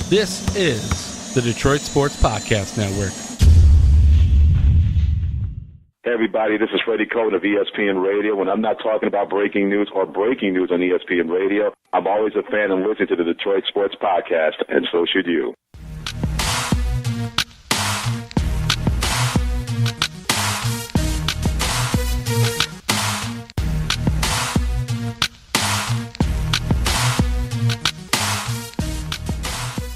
This is the Detroit Sports Podcast Network. Hey everybody, this is Freddie Cohen of ESPN Radio. When I'm not talking about breaking news or breaking news on ESPN Radio, I'm always a fan and listen to the Detroit Sports Podcast, and so should you.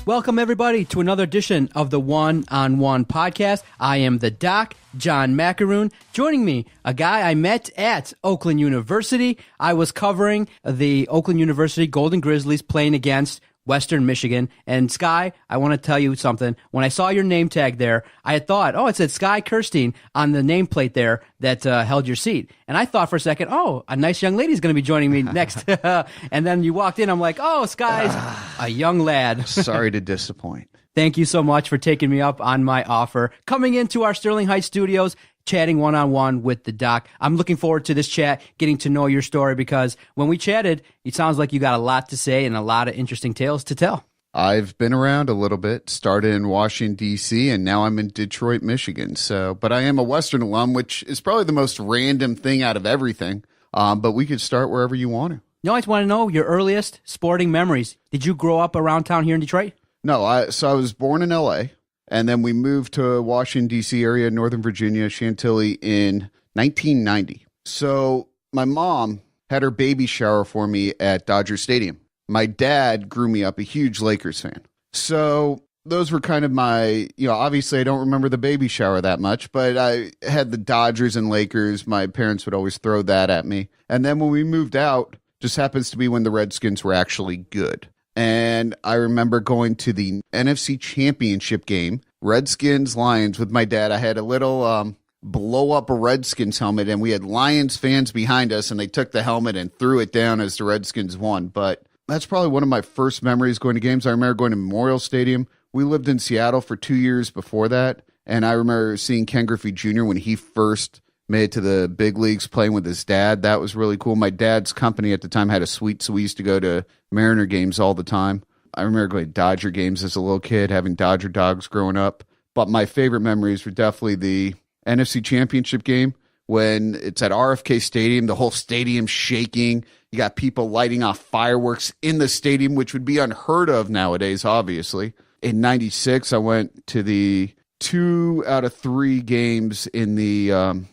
Welcome, everybody, to another edition of the One-on-One Podcast. I am the Doc, John Macaroon. Joining me, a guy I met at Oakland University. I was covering the Oakland University Golden Grizzlies playing against Western Michigan. And Sky, I want to tell you something. When I saw your name tag there, I had thought, it said Sky Kerstein on the nameplate there that held your seat. And I thought for a second, a nice young lady's going to be joining me next. And then you walked in, I'm like, Sky's a young lad. Sorry to disappoint. Thank you so much for taking me up on my offer. Coming into our Sterling Heights studios, chatting one-on-one with the Doc. I'm looking forward to this chat, getting to know your story, because when we chatted, it sounds like you got a lot to say and a lot of interesting tales to tell. I've been around a little bit, started in Washington, D.C., and now I'm in Detroit, Michigan. But I am a Western alum, which is probably the most random thing out of everything. But we could start wherever you want to. No, I just want to know your earliest sporting memories. Did you grow up around town here in Detroit? No, I was born in L.A., and then we moved to Washington, D.C. area, Northern Virginia, Chantilly, in 1990. So my mom had her baby shower for me at Dodger Stadium. My dad grew me up a huge Lakers fan. So those were kind of my, obviously I don't remember the baby shower that much, but I had the Dodgers and Lakers. My parents would always throw that at me. And then when we moved out, just happens to be when the Redskins were actually good. And I remember going to the NFC Championship game, Redskins-Lions, with my dad. I had a little blow-up a Redskins helmet, and we had Lions fans behind us, and they took the helmet and threw it down as the Redskins won. But that's probably one of my first memories going to games. I remember going to Memorial Stadium. We lived in Seattle for 2 years before that, and I remember seeing Ken Griffey Jr. when he first made it to the big leagues playing with his dad. That was really cool. My dad's company at the time had a suite, so we used to go to Mariner games all the time. I remember going to Dodger games as a little kid, having Dodger dogs growing up. But my favorite memories were definitely the NFC Championship game when it's at RFK Stadium, the whole stadium shaking. You got people lighting off fireworks in the stadium, which would be unheard of nowadays, obviously. In 96, I went to the 2 out of 3 games in the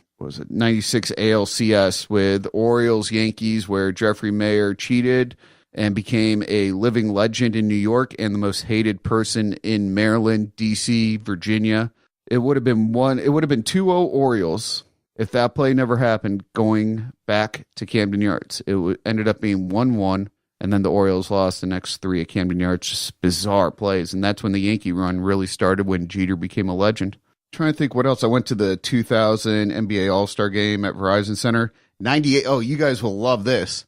96 ALCS with Orioles, Yankees, where Jeffrey Mayer cheated and became a living legend in New York and the most hated person in Maryland, D.C., Virginia. It would have been 2-0 Orioles if that play never happened going back to Camden Yards. It ended up being 1-1, and then the Orioles lost the next 3 at Camden Yards. Just bizarre plays, and that's when the Yankee run really started, when Jeter became a legend. Trying to think what else. I went to the 2000 NBA All-Star game at Verizon Center. 98. Oh, you guys will love this.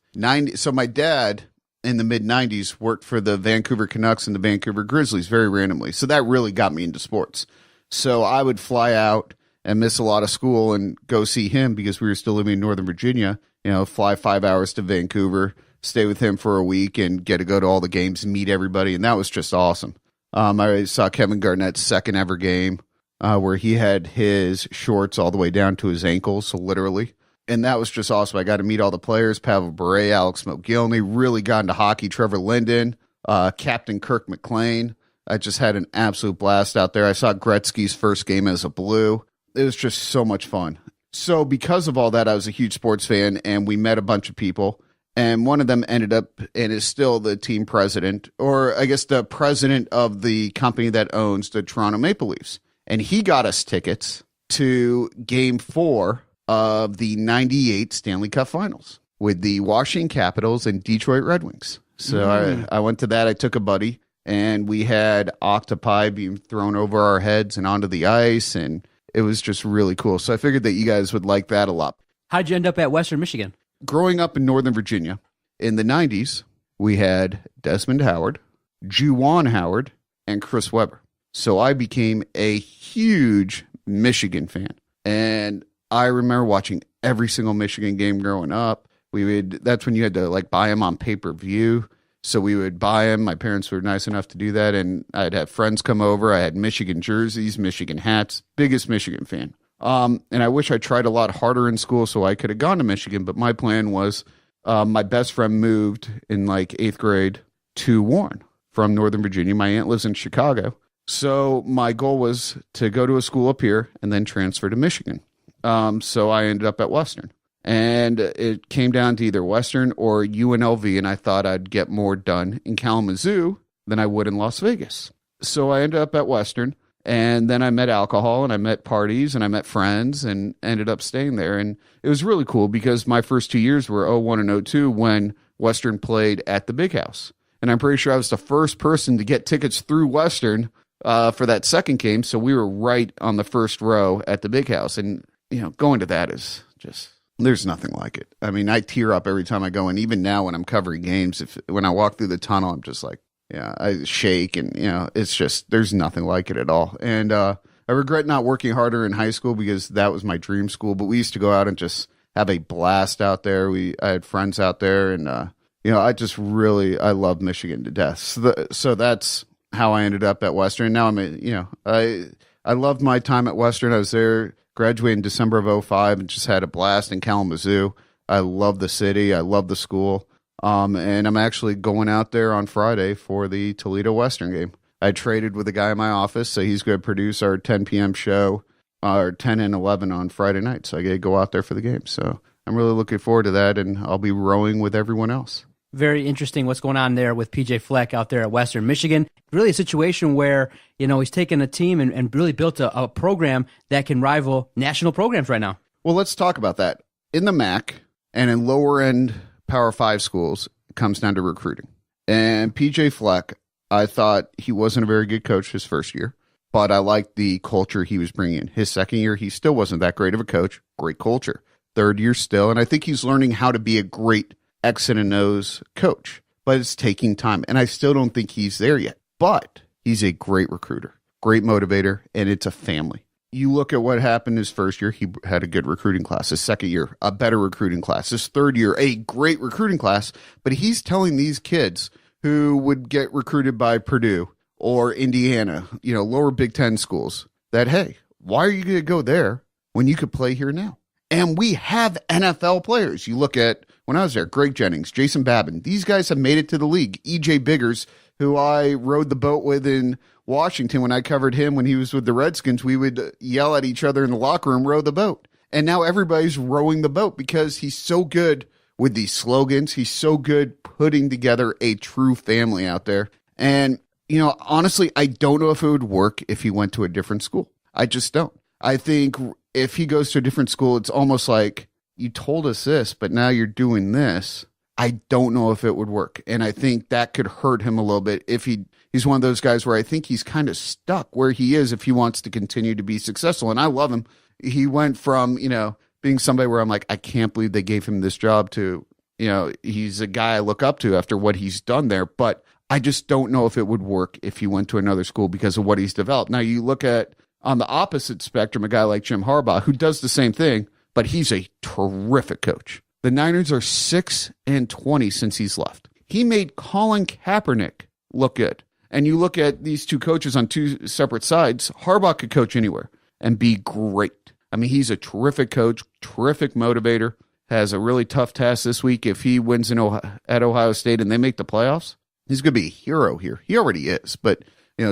So my dad in the mid-90s worked for the Vancouver Canucks and the Vancouver Grizzlies very randomly. So that really got me into sports. So I would fly out and miss a lot of school and go see him because we were still living in Northern Virginia. Fly 5 hours to Vancouver, stay with him for a week, and get to go to all the games and meet everybody. And that was just awesome. I saw Kevin Garnett's second ever game, where he had his shorts all the way down to his ankles, so literally. And that was just awesome. I got to meet all the players, Pavel Bure, Alex Mogilny, really got into hockey, Trevor Linden, Captain Kirk McLean. I just had an absolute blast out there. I saw Gretzky's first game as a Blue. It was just so much fun. So because of all that, I was a huge sports fan, and we met a bunch of people. And one of them ended up and is still the team president, or I guess the president of the company that owns the Toronto Maple Leafs. And he got us tickets to Game 4 of the 98 Stanley Cup Finals with the Washington Capitals and Detroit Red Wings. So I went to that. I took a buddy, and we had octopi being thrown over our heads and onto the ice, and it was just really cool. So I figured that you guys would like that a lot. How'd you end up at Western Michigan? Growing up in Northern Virginia, in the 90s, we had Desmond Howard, Juwan Howard, and Chris Webber. So I became a huge Michigan fan. And I remember watching every single Michigan game growing up. That's when you had to buy them on pay-per-view. So we would buy them. My parents were nice enough to do that. And I'd have friends come over. I had Michigan jerseys, Michigan hats, biggest Michigan fan. And I wish I tried a lot harder in school so I could have gone to Michigan. But my plan was my best friend moved in like 8th grade to Warren from Northern Virginia. My aunt lives in Chicago. So my goal was to go to a school up here and then transfer to Michigan. So I ended up at Western. And it came down to either Western or UNLV, and I thought I'd get more done in Kalamazoo than I would in Las Vegas. So I ended up at Western, and then I met alcohol, and I met parties, and I met friends, and ended up staying there. And it was really cool because my first 2 years were 01 and 02 when Western played at the Big House. And I'm pretty sure I was the first person to get tickets through Western for that second game, so we were right on the first row at the Big House. And, going to that is just... There's nothing like it. I mean, I tear up every time I go, and even now when I'm covering games, when I walk through the tunnel, I'm just like, I shake, and it's just there's nothing like it at all. And I regret not working harder in high school because that was my dream school. But we used to go out and just have a blast out there. I had friends out there, and I love Michigan to death. So that's how I ended up at Western. Now I loved my time at Western. I was there. Graduated in December of 2005 and just had a blast in Kalamazoo. I love the city. I love the school. And I'm actually going out there on Friday for the Toledo Western game. I traded with a guy in my office, so he's going to produce our 10 p.m. show, our 10 and 11 on Friday night. So I get to go out there for the game. So I'm really looking forward to that, and I'll be rowing with everyone else. Very interesting what's going on there with PJ Fleck out there at Western Michigan. Really a situation where, he's taken a team and really built a program that can rival national programs right now. Well, let's talk about that. In the MAC and in lower-end Power 5 schools, it comes down to recruiting. And PJ Fleck, I thought he wasn't a very good coach his first year, but I liked the culture he was bringing in. His second year, he still wasn't that great of a coach. Great culture. Third year still, and I think he's learning how to be a great X and O's coach, but it's taking time. And I still don't think he's there yet, but he's a great recruiter, great motivator, and it's a family. You look at what happened his first year, he had a good recruiting class. His second year, a better recruiting class. His third year, a great recruiting class, but he's telling these kids who would get recruited by Purdue or Indiana, lower Big Ten schools, that, hey, why are you going to go there when you could play here now? And we have NFL players. You look at, when I was there, Greg Jennings, Jason Babin, these guys have made it to the league. EJ Biggers, who I rode the boat with in Washington when I covered him when he was with the Redskins, we would yell at each other in the locker room, row the boat. And now everybody's rowing the boat because he's so good with these slogans. He's so good putting together a true family out there. And, honestly, I don't know if it would work if he went to a different school. I just don't. I think if he goes to a different school, it's almost like, you told us this, but now you're doing this. I don't know if it would work. And I think that could hurt him a little bit if he's one of those guys where I think he's kind of stuck where he is if he wants to continue to be successful. And I love him. He went from, being somebody where I'm like, I can't believe they gave him this job to, he's a guy I look up to after what he's done there. But I just don't know if it would work if he went to another school because of what he's developed. Now you look at, on the opposite spectrum, a guy like Jim Harbaugh, who does the same thing, but he's a terrific coach. The Niners are 6-20 since he's left. He made Colin Kaepernick look good. And you look at these two coaches on two separate sides, Harbaugh could coach anywhere and be great. I mean, he's a terrific coach, terrific motivator, has a really tough task this week. If he wins at Ohio State and they make the playoffs, he's going to be a hero here. He already is, but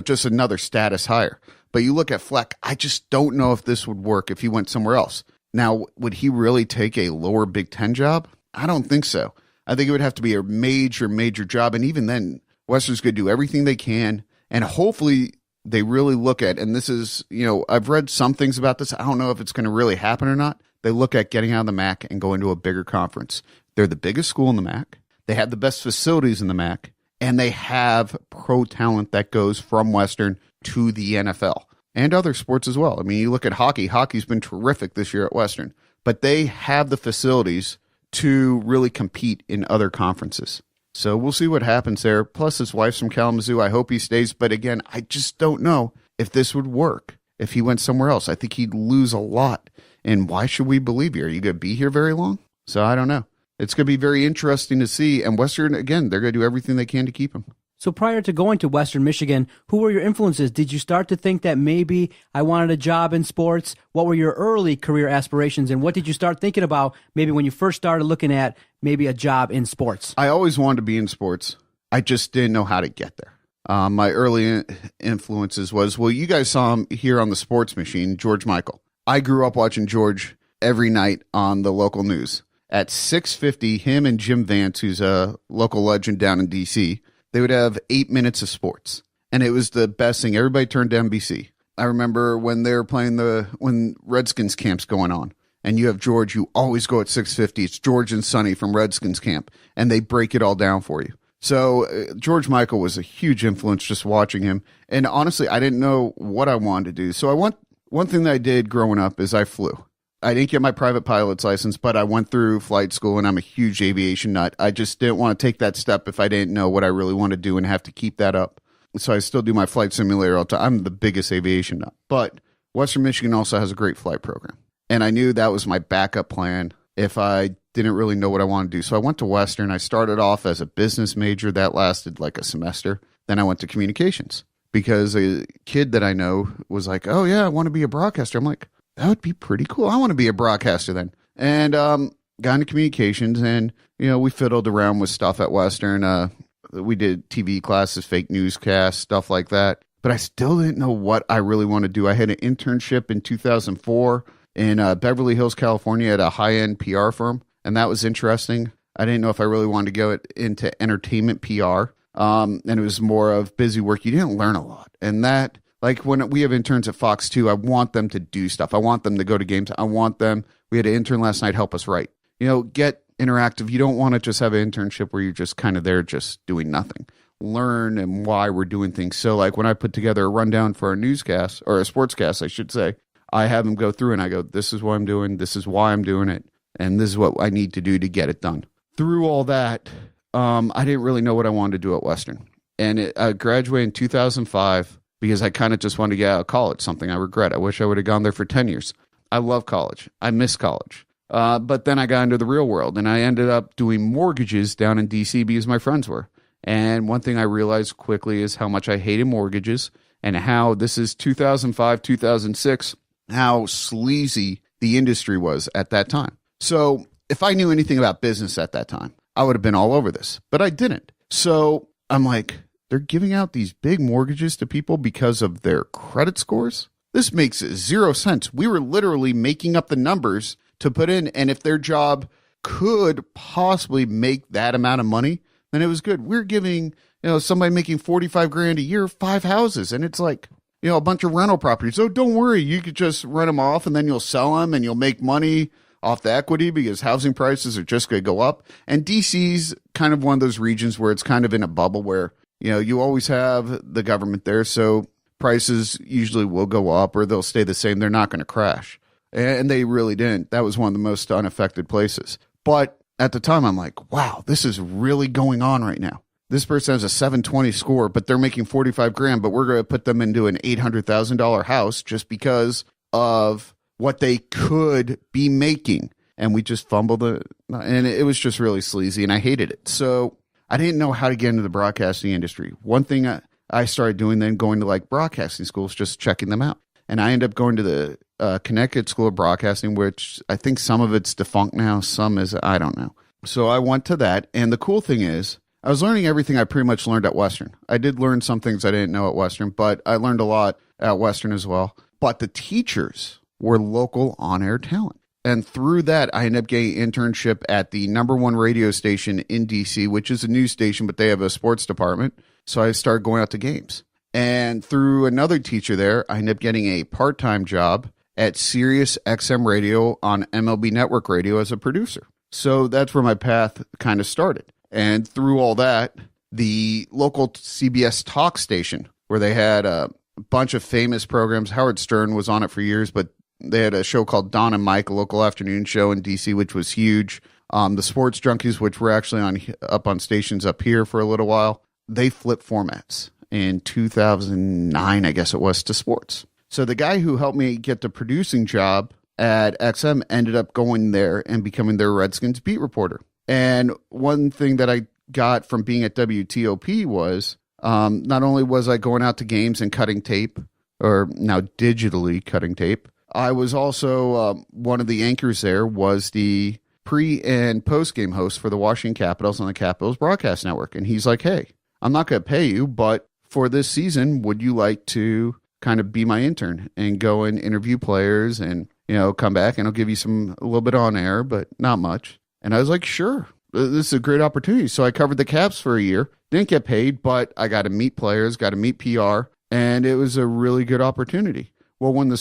just another status higher. But you look at Fleck, I just don't know if this would work if he went somewhere else. Now, would he really take a lower Big Ten job? I don't think so. I think it would have to be a major, major job. And even then, Western's going to do everything they can. And hopefully they really look at, and this is, I've read some things about this. I don't know if it's going to really happen or not. They look at getting out of the MAC and going to a bigger conference. They're the biggest school in the MAC. They have the best facilities in the MAC. And they have pro talent that goes from Western to the NFL. And other sports as well. I mean, you look at hockey. Hockey's been terrific this year at Western. But they have the facilities to really compete in other conferences. So we'll see what happens there. Plus, his wife's from Kalamazoo. I hope he stays. But again, I just don't know if this would work if he went somewhere else. I think he'd lose a lot. And why should we believe you? Are you going to be here very long? So I don't know. It's going to be very interesting to see. And Western, again, they're going to do everything they can to keep him. So prior to going to Western Michigan, who were your influences? Did you start to think that maybe I wanted a job in sports? What were your early career aspirations, and what did you start thinking about maybe when you first started looking at maybe a job in sports? I always wanted to be in sports. I just didn't know how to get there. My early influences was, well, you guys saw him here on the Sports Machine, George Michael. I grew up watching George every night on the local news. At 6:50, him and Jim Vance, who's a local legend down in D.C., they would have 8 minutes of sports, and it was the best thing. Everybody turned to NBC. I remember when they were playing when Redskins camp's going on, and you have George, you always go at 6:50. It's George and Sonny from Redskins camp, and they break it all down for you. So George Michael was a huge influence just watching him. And honestly, I didn't know what I wanted to do. So one thing that I did growing up is I flew. I didn't get my private pilot's license, but I went through flight school, and I'm a huge aviation nut. I just didn't want to take that step if I didn't know what I really want to do and have to keep that up. So I still do my flight simulator all the time. I'm the biggest aviation nut. But Western Michigan also has a great flight program. And I knew that was my backup plan if I didn't really know what I wanted to do. So I went to Western. I started off as a business major. That lasted like a semester. Then I went to communications because a kid that I know was like, oh, yeah, I want to be a broadcaster. I'm like, that would be pretty cool. I want to be a broadcaster then. And got into communications, and, we fiddled around with stuff at Western. We did TV classes, fake newscasts, stuff like that. But I still didn't know what I really wanted to do. I had an internship in 2004 in Beverly Hills, California at a high-end PR firm, and that was interesting. I didn't know if I really wanted to go into entertainment PR, and it was more of busy work. You didn't learn a lot. And that, like when we have interns at Fox 2, I want them to do stuff. I want them to go to games. We had an intern last night help us write. Get interactive. You don't want to just have an internship where you're just kind of there just doing nothing. Learn and why we're doing things. So like when I put together a rundown for a newscast, or a sportscast, I should say, I have them go through and I go, this is what I'm doing, this is why I'm doing it, and this is what I need to do to get it done. Through all that, I didn't really know what I wanted to do at Western. And I graduated in 2005 because I kind of just wanted to get out of college, something I regret. I wish I would have gone there for 10 years. I love college. I miss college. But then I got into the real world, and I ended up doing mortgages down in D.C. because my friends were. And one thing I realized quickly is how much I hated mortgages, and how this is 2005, 2006, how sleazy the industry was at that time. So if I knew anything about business at that time, I would have been all over this, but I didn't. So I'm like, they're giving out these big mortgages to people because of their credit scores? This makes zero sense. We were literally making up the numbers to put in, and if their job could possibly make that amount of money, then it was good. We're giving, somebody making $45,000 a year 5 houses, and it's like, a bunch of rental properties. So don't worry, you could just rent them off, and then you'll sell them, and you'll make money off the equity because housing prices are just going to go up. And DC's kind of one of those regions where it's kind of in a bubble where, you always have the government there, so prices usually will go up or they'll stay the same. They're not going to crash. And they really didn't. That was one of the most unaffected places. But at the time, I'm like, wow, this is really going on right now. This person has a 720 score, but they're making $45,000, but we're going to put them into an $800,000 house just because of what they could be making. And we just fumbled it. And it was just really sleazy, and I hated it. So I didn't know how to get into the broadcasting industry. One thing I started doing then, going to like broadcasting schools, just checking them out. And I ended up going to the Connecticut School of Broadcasting, which I think some of it's defunct now, some is, I don't know. So I went to that. And the cool thing is, I was learning everything I pretty much learned at Western. I did learn some things I didn't know at Western, but I learned a lot at Western as well. But the teachers were local on-air talent. And through that, I ended up getting an internship at the #1 radio station in D.C., which is a news station, but they have a sports department. So I started going out to games. And through another teacher there, I ended up getting a part-time job at Sirius XM Radio on MLB Network Radio as a producer. So that's where my path kind of started. And through all that, the local CBS talk station, where they had a bunch of famous programs. Howard Stern was on it for years, but they had a show called Don and Mike, a local afternoon show in D.C., which was huge. The Sports Junkies, which were actually up on stations up here for a little while, they flipped formats in 2009, I guess it was, to sports. So the guy who helped me get the producing job at XM ended up going there and becoming their Redskins beat reporter. And one thing that I got from being at WTOP was not only was I going out to games and cutting tape, or now digitally cutting tape, I was also one of the anchors there was the pre and post game host for the Washington Capitals on the Capitals Broadcast Network. And he's like, hey, I'm not going to pay you, but for this season, would you like to kind of be my intern and go and interview players and, come back and I'll give you a little bit on air, but not much. And I was like, sure, this is a great opportunity. So I covered the Caps for a year, didn't get paid, but I got to meet players, got to meet PR, and it was a really good opportunity. Well, when the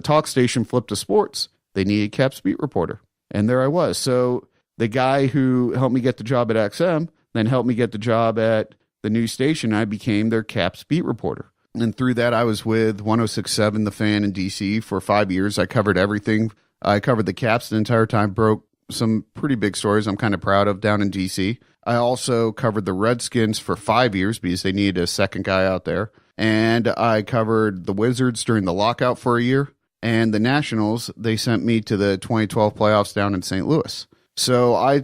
talk station flipped to sports, they needed a Caps beat reporter. And there I was. So the guy who helped me get the job at XM then helped me get the job at the news station. I became their Caps beat reporter. And through that, I was with 106.7 The Fan in DC for 5 years. I covered everything. I covered the Caps the entire time, broke some pretty big stories I'm kind of proud of down in DC. I also covered the Redskins for 5 years because they needed a second guy out there. And I covered the Wizards during the lockout for a year. And the Nationals, they sent me to the 2012 playoffs down in St. Louis. So I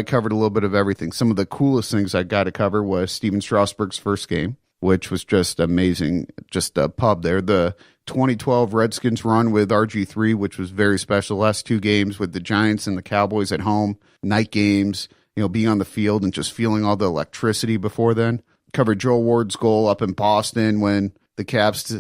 covered a little bit of everything. Some of the coolest things I got to cover was Steven Strasburg's first game, which was just amazing, just a pub there. The 2012 Redskins run with RG3, which was very special. Last 2 games with the Giants and the Cowboys at home, night games, being on the field and just feeling all the electricity before then. Covered Joel Ward's goal up in Boston when the Caps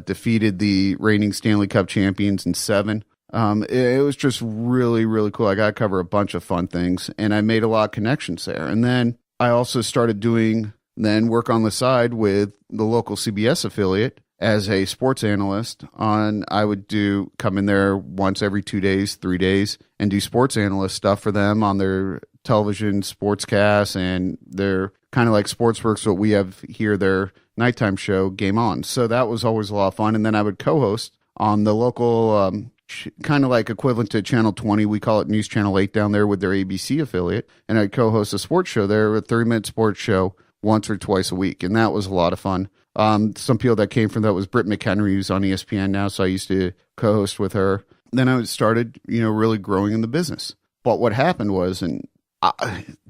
defeated the reigning Stanley Cup champions in 7. It was just really, really cool. I got to cover a bunch of fun things, and I made a lot of connections there. And then I also started doing work on the side with the local CBS affiliate as a sports analyst. I would come in there once every 2 days, 3 days, and do sports analyst stuff for them on their television sportscasts and their kind of like Sportsworks, what we have here, their nighttime show, Game On. So that was always a lot of fun. And then I would co-host on the local, kind of like equivalent to Channel 20. We call it News Channel 8 down there with their ABC affiliate. And I'd co-host a sports show there, a 30-minute sports show once or twice a week. And that was a lot of fun. Some people that came from that was Britt McHenry, who's on ESPN now. So I used to co-host with her. Then I started, really growing in the business. But what happened was,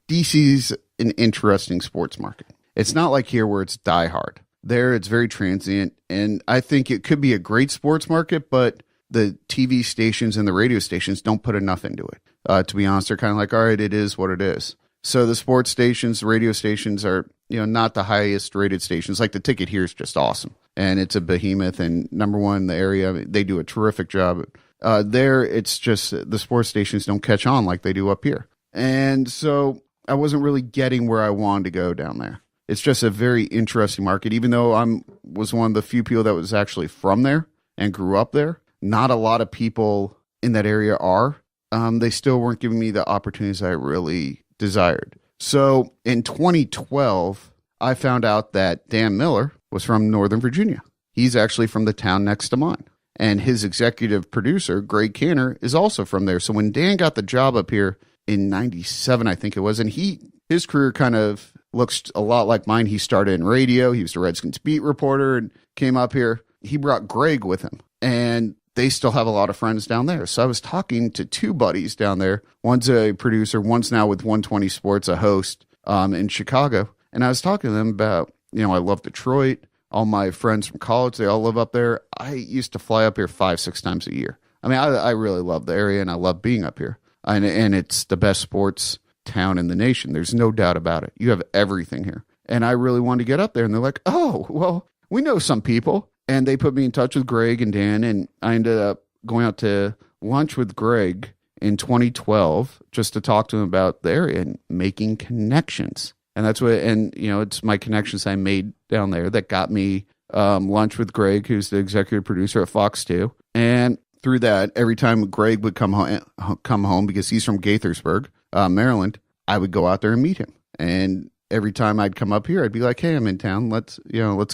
DC's an interesting sports market. It's not like here where it's diehard. There, it's very transient, and I think it could be a great sports market, but the TV stations and the radio stations don't put enough into it. To be honest, they're kind of like, all right, it is what it is. So the sports stations, the radio stations are, not the highest rated stations. Like the ticket here is just awesome, and it's a behemoth and number one in the area. They do a terrific job. There, it's just the sports stations don't catch on like they do up here. And so I wasn't really getting where I wanted to go down there. It's just a very interesting market. Even though I was one of the few people that was actually from there and grew up there, not a lot of people in that area are. They still weren't giving me the opportunities I really desired. So in 2012, I found out that Dan Miller was from Northern Virginia. He's actually from the town next to mine. And his executive producer, Greg Canner, is also from there. So when Dan got the job up here in 97, I think it was, and his career kind of looks a lot like mine. He started in radio. He was the Redskins beat reporter and came up here. He brought Greg with him, and they still have a lot of friends down there. So I was talking to 2 buddies down there. One's a producer. One's now with 120 Sports, a host in Chicago. And I was talking to them about, I love Detroit. All my friends from college, they all live up there. I used to fly up here 5-6 times a year. I mean, I really love the area, and I love being up here. And it's the best sports town in the nation. There's no doubt about it. You have everything here. And I really wanted to get up there. And they're like, oh, well, we know some people. And they put me in touch with Greg and Dan. And I ended up going out to lunch with Greg in 2012 just to talk to him about the area and making connections. And that's what, it's my connections I made down there that got me lunch with Greg, who's the executive producer at Fox 2. And through that, every time Greg would come home because he's from Gaithersburg, Maryland, I would go out there and meet him. And every time I'd come up here, I'd be like, hey, I'm in town. Let's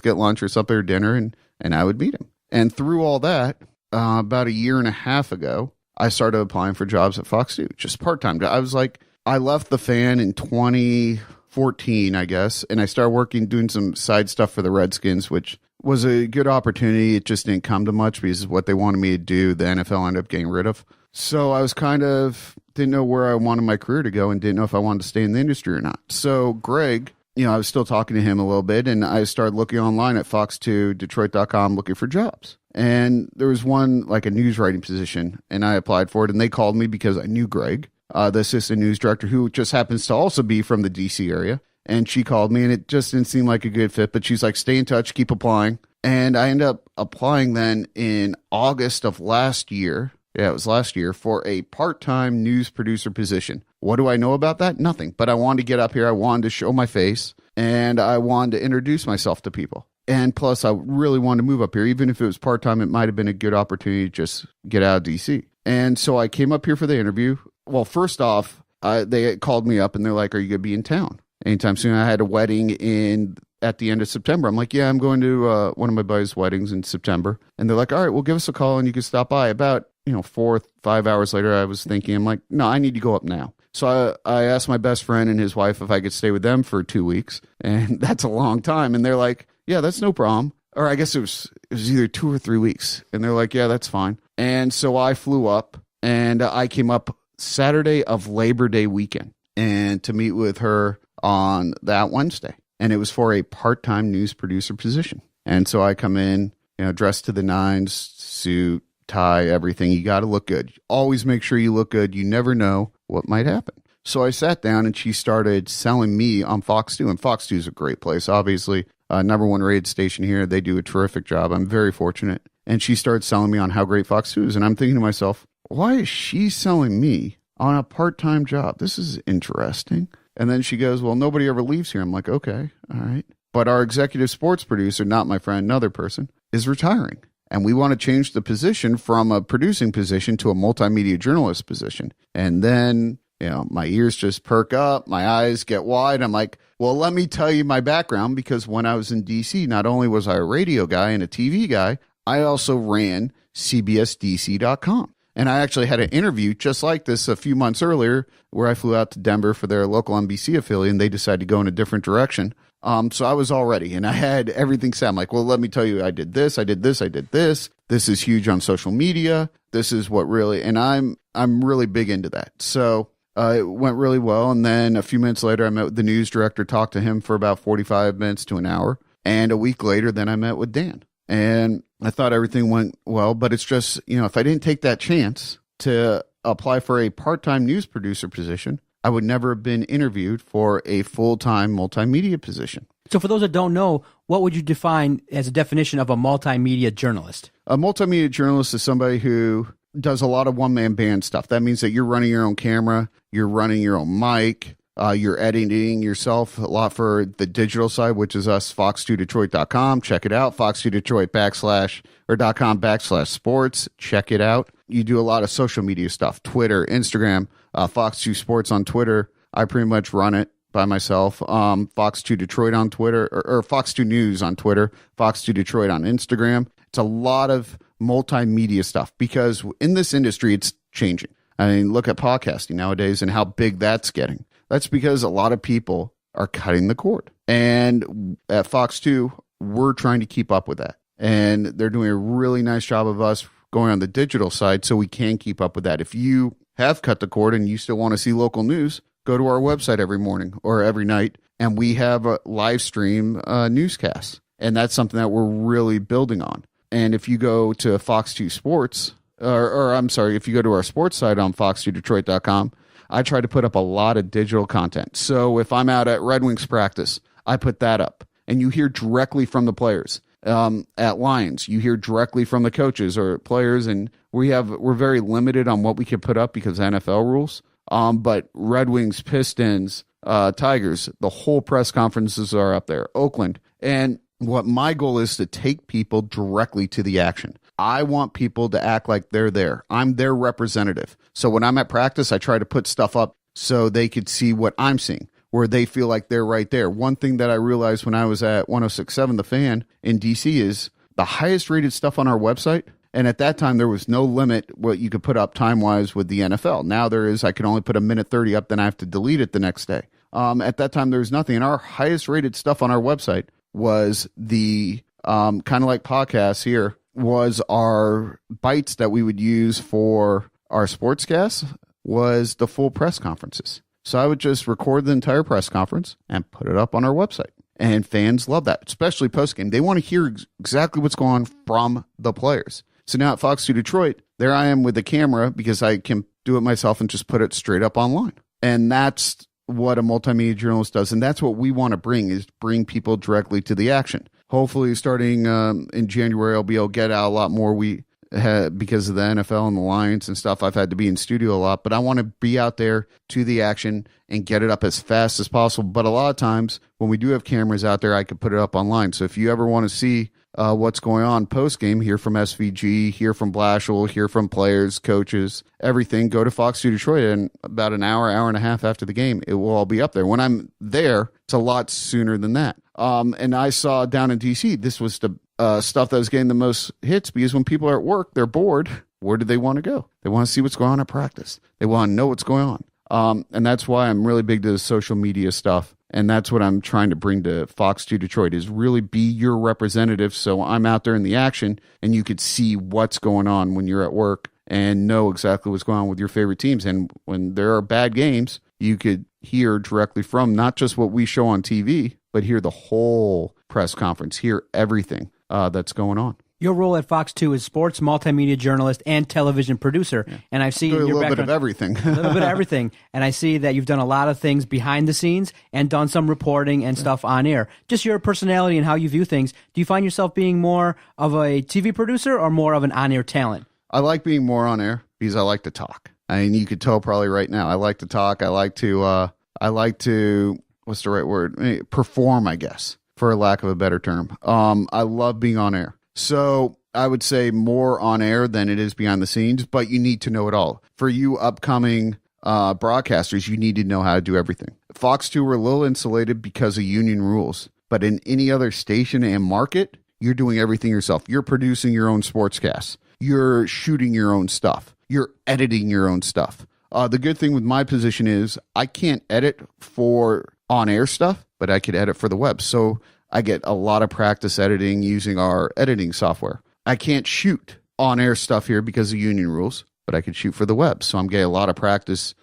get lunch or something or dinner. And I would meet him. And through all that, about a year and a half ago, I started applying for jobs at Fox 2, just part-time. I was like, I left the Fan in 2014, I guess, and I started doing some side stuff for the Redskins, which was a good opportunity. It just didn't come to much because what they wanted me to do, the NFL ended up getting rid of. So I was didn't know where I wanted my career to go and didn't know if I wanted to stay in the industry or not. So Greg, I was still talking to him a little bit, and I started looking online at fox2detroit.com looking for jobs. And there was one, like a news writing position, and I applied for it, and they called me because I knew Greg, the assistant news director, who just happens to also be from the DC area. And she called me, and it just didn't seem like a good fit, but she's like, stay in touch, keep applying. And I ended up applying then in August of last year. Yeah, it was last year, for a part-time news producer position. What do I know about that? Nothing. But I wanted to get up here. I wanted to show my face, and I wanted to introduce myself to people. And plus, I really wanted to move up here. Even if it was part-time, it might have been a good opportunity to just get out of D.C. And so I came up here for the interview. Well, first off, they called me up, and they're like, are you going to be in town anytime soon? I had a wedding at the end of September. I'm like, yeah, I'm going to one of my buddies' weddings in September. And they're like, all right, well, give us a call, and you can stop by. About 4 or 5 hours later, I was thinking, I'm like, no, I need to go up now. So I asked my best friend and his wife if I could stay with them for 2 weeks. And that's a long time. And they're like, yeah, that's no problem. Or I guess it was either 2 or 3 weeks. And they're like, yeah, that's fine. And so I flew up, and I came up Saturday of Labor Day weekend and to meet with her on that Wednesday. And it was for a part-time news producer position. And so I come in, dressed to the nines, suit, tie, everything. You got to look good. Always make sure you look good. You never know what might happen. So I sat down, and she started selling me on Fox 2. And Fox 2 is a great place, obviously. Number one rated station here. They do a terrific job. I'm very fortunate. And she started selling me on how great Fox 2 is. And I'm thinking to myself, why is she selling me on a part-time job? This is interesting. And then she goes, well, nobody ever leaves here. I'm like, okay, all right. But our executive sports producer, not my friend, another person, is retiring. And we want to change the position from a producing position to a multimedia journalist position. And then, my ears just perk up, my eyes get wide. I'm like, well, let me tell you my background, because when I was in DC, not only was I a radio guy and a TV guy, I also ran CBSDC.com. And I actually had an interview just like this a few months earlier where I flew out to Denver for their local NBC affiliate, and they decided to go in a different direction. So I was all ready, and I had everything set. I'm like, well, let me tell you, I did this, I did this, I did this. This is huge on social media. This is what really, and I'm really big into that. So it went really well. And then a few minutes later, I met with the news director, talked to him for about 45 minutes to an hour. And a week later, then I met with Dan. And I thought everything went well, but it's just, if I didn't take that chance to apply for a part-time news producer position, I would never have been interviewed for a full-time multimedia position. So for those that don't know, what would you define as a definition of a multimedia journalist? A multimedia journalist is somebody who does a lot of one-man band stuff. That means that you're running your own camera, you're running your own mic, you're editing yourself a lot for the digital side, which is us, fox2detroit.com. Check it out, fox2detroit .com/sports. Check it out. You do a lot of social media stuff, Twitter, Instagram, Fox2 Sports on Twitter. I pretty much run it by myself. Fox2 Detroit on Twitter, or Fox2 News on Twitter, Fox2 Detroit on Instagram. It's a lot of multimedia stuff because in this industry, it's changing. I mean, look at podcasting nowadays and how big that's getting. That's because a lot of people are cutting the cord. And at Fox 2, we're trying to keep up with that. And they're doing a really nice job of us going on the digital side so we can keep up with that. If you have cut the cord and you still want to see local news, go to our website every morning or every night, and we have a live stream newscasts. And that's something that we're really building on. And if you go to Fox 2 Sports, if you go to our sports site on fox2detroit.com, I try to put up a lot of digital content. So if I'm out at Red Wings practice, I put that up. And you hear directly from the players. At Lions, you hear directly from the coaches or players. And we're very limited on what we can put up because of NFL rules. But Red Wings, Pistons, Tigers, the whole press conferences are up there. Oakland. And what my goal is to take people directly to the action. I want people to act like they're there. I'm their representative. So when I'm at practice, I try to put stuff up so they could see what I'm seeing, where they feel like they're right there. One thing that I realized when I was at 106.7 The Fan in DC is the highest rated stuff on our website. And at that time, there was no limit what you could put up time-wise with the NFL. Now there is. I can only put a minute 30 up, then I have to delete it the next day. At that time, there was nothing. And our highest rated stuff on our website was the kind of like podcasts here, was our bites that we would use for our sportscast was the full press conferences. So I would just record the entire press conference and put it up on our website. And fans love that, especially postgame. They want to hear exactly what's going on from the players. So now at Fox 2 Detroit, there I am with the camera because I can do it myself and just put it straight up online. And that's what a multimedia journalist does. And that's what we want to bring people directly to the action. Hopefully starting in January, I'll be able to get out a lot more. Because of the NFL and the Lions and stuff, I've had to be in studio a lot, but I want to be out there to the action and get it up as fast as possible. But a lot of times when we do have cameras out there, I could put it up online. So if you ever want to see what's going on post game, hear from SVG, hear from Blashill, hear from players, coaches, everything, go to Fox 2 Detroit, and about an hour and a half after the game, it will all be up there. When I'm there, it's a lot sooner than that. And I saw down in DC, this was the stuff that was getting the most hits, because when people are at work, they're bored. Where do they want to go? They want to see what's going on at practice. They want to know what's going on. And that's why I'm really big to the social media stuff. And that's what I'm trying to bring to Fox 2 Detroit, is really be your representative. So I'm out there in the action and you could see what's going on when you're at work and know exactly what's going on with your favorite teams. And when there are bad games, you could hear directly from not just what we show on TV, but hear the whole press conference, hear everything that's going on. Your role at Fox 2 is sports, multimedia journalist, and television producer. Yeah. And I've seen a little bit of everything. A little bit of everything. And I see that you've done a lot of things behind the scenes and done some reporting and stuff on air. Just your personality and how you view things. Do you find yourself being more of a TV producer or more of an on-air talent? I like being more on air because I like to talk. I mean, you could tell probably right now. I like to talk. I like to, what's the right word? Perform, I guess, for lack of a better term. I love being on air. So I would say more on air than it is behind the scenes, but you need to know it all. For you upcoming broadcasters, you need to know how to do everything. Fox 2 were a little insulated because of union rules, but in any other station and market, you're doing everything yourself. You're producing your own sportscasts. You're shooting your own stuff. You're editing your own stuff. The good thing with my position is I can't edit for on-air stuff, but I could edit for the web. So I get a lot of practice editing using our editing software. I can't shoot on-air stuff here because of union rules, but I could shoot for the web. So I'm getting a lot of practice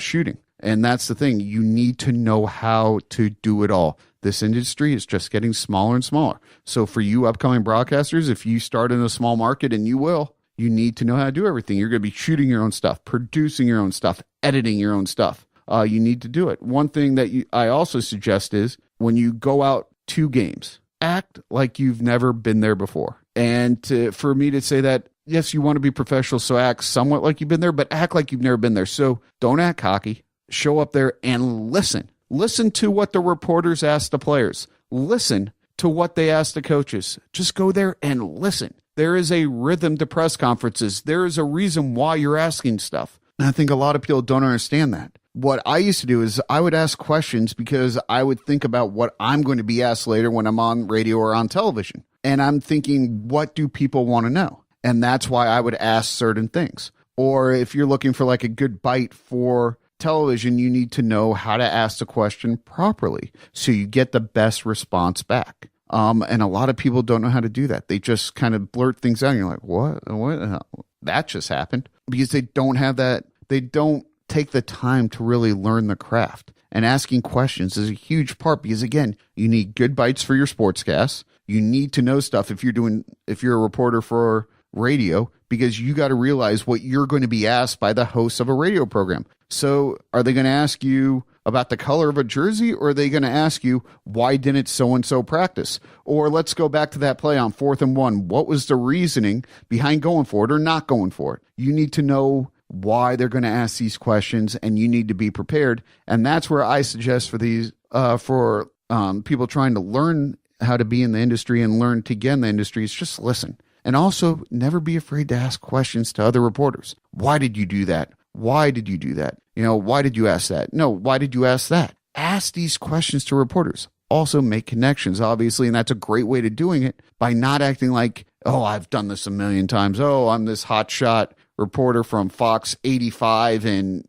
shooting. And that's the thing. You need to know how to do it all. This industry is just getting smaller and smaller. So for you upcoming broadcasters, if you start in a small market, and you will, you need to know how to do everything. You're going to be shooting your own stuff, producing your own stuff, editing your own stuff. You need to do it. One thing that I also suggest is when you go out to games, act like you've never been there before. And for me to say that, yes, you want to be professional, so act somewhat like you've been there, but act like you've never been there. So don't act cocky. Show up there and listen. Listen to what the reporters ask the players. Listen to what they ask the coaches. Just go there and listen. There is a rhythm to press conferences. There is a reason why you're asking stuff. And I think a lot of people don't understand that. What I used to do is I would ask questions because I would think about what I'm going to be asked later when I'm on radio or on television. And I'm thinking, what do people want to know? And that's why I would ask certain things. Or if you're looking for like a good bite for television, you need to know how to ask the question properly so you get the best response back. And a lot of people don't know how to do that. They just kind of blurt things out. And you're like, what? That just happened. Because they don't have that. They don't take the time to really learn the craft. And asking questions is a huge part because, again, you need good bites for your sportscasts. You need to know stuff if you're a reporter for radio, because you got to realize what you're going to be asked by the host of a radio program. So are they going to ask you about the color of a jersey, or are they going to ask you, why didn't so-and-so practice? Or let's go back to that play on 4th and 1. What was the reasoning behind going for it or not going for it? You need to know why they're going to ask these questions, and you need to be prepared. And that's where I suggest for these people trying to learn how to be in the industry and learn to get in the industry is just listen. And also never be afraid to ask questions to other reporters. Why did you do that? Why did you do that? Why did you ask that? No, why did you ask that? Ask these questions to reporters. Also make connections, obviously, and that's a great way to doing it by not acting like, oh, I've done this a million times. Oh, I'm this hotshot reporter from Fox 85 in,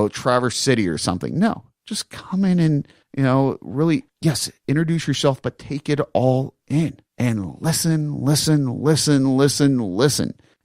Traverse City or something. No, just come in and, really, yes, introduce yourself, but take it all in and listen.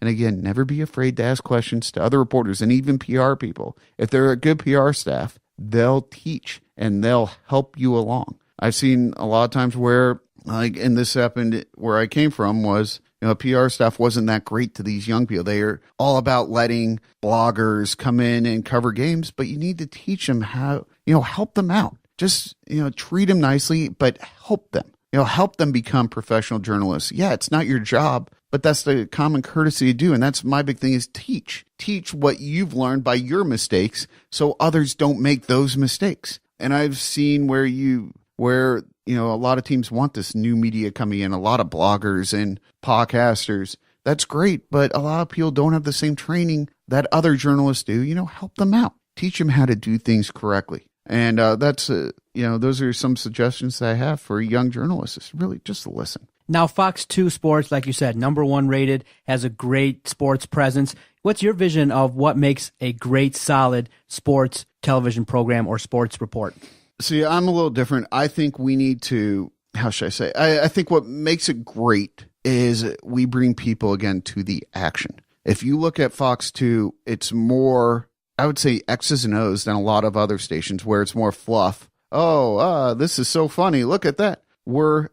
And And again, never be afraid to ask questions to other reporters and even PR people. If they're a good PR staff, they'll teach and they'll help you along. I've seen a lot of times where, like, and this happened where I came from, was, PR staff wasn't that great to these young people. They are all about letting bloggers come in and cover games, but you need to teach them how, help them out. Just, treat them nicely, but help them. Help them become professional journalists. Yeah, it's not your job, but that's the common courtesy to do. And that's my big thing, is teach. Teach what you've learned by your mistakes so others don't make those mistakes. And I've seen where a lot of teams want this new media coming in, a lot of bloggers and podcasters. That's great, but a lot of people don't have the same training that other journalists do. Help them out. Teach them how to do things correctly. And those are some suggestions that I have for young journalists. Is really just listen. Now, Fox 2 Sports, like you said, #1 rated, has a great sports presence. What's your vision of what makes a great, solid sports television program or sports report? See, I'm a little different. I think we need to, how should I say? I think what makes it great is we bring people, again, to the action. If you look at Fox 2, it's more, I would say, X's and O's than a lot of other stations where it's more fluff. This is so funny. Look at that. We're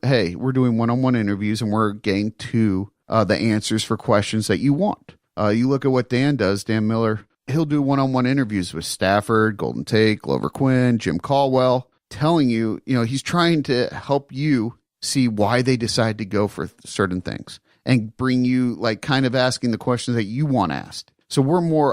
doing one-on-one interviews and we're getting to the answers for questions that you want. You look at what Dan does, Dan Miller. He'll do one-on-one interviews with Stafford, Golden Tate, Glover Quinn, Jim Caldwell, telling you, he's trying to help you see why they decide to go for certain things and bring you, like, kind of asking the questions that you want asked. So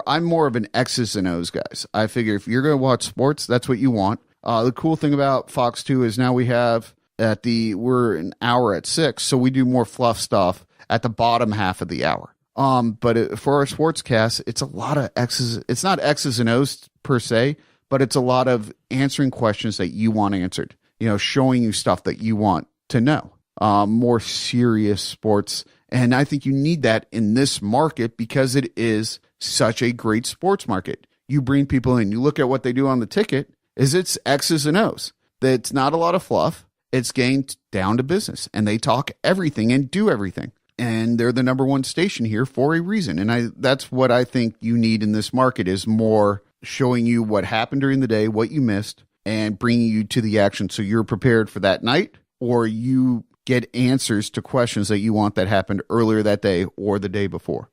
I'm more of an X's and O's guys. I figure if you're going to watch sports, that's what you want. The cool thing about Fox 2 is now we have we're an hour at 6, so we do more fluff stuff at the bottom half of the hour. But for our sportscast, it's a lot of X's. It's not X's and O's per se, but it's a lot of answering questions that you want answered, showing you stuff that you want to know, more serious sports. And I think you need that in this market because it is such a great sports market. You bring people in, you look at what they do on the ticket, it's X's and O's. It's not a lot of fluff. It's getting down to business, and they talk everything and do everything. And they're the #1 station here for a reason. And that's what I think you need in this market, is more showing you what happened during the day, what you missed, and bringing you to the action so you're prepared for that night, or you get answers to questions that you want that happened earlier that day or the day before.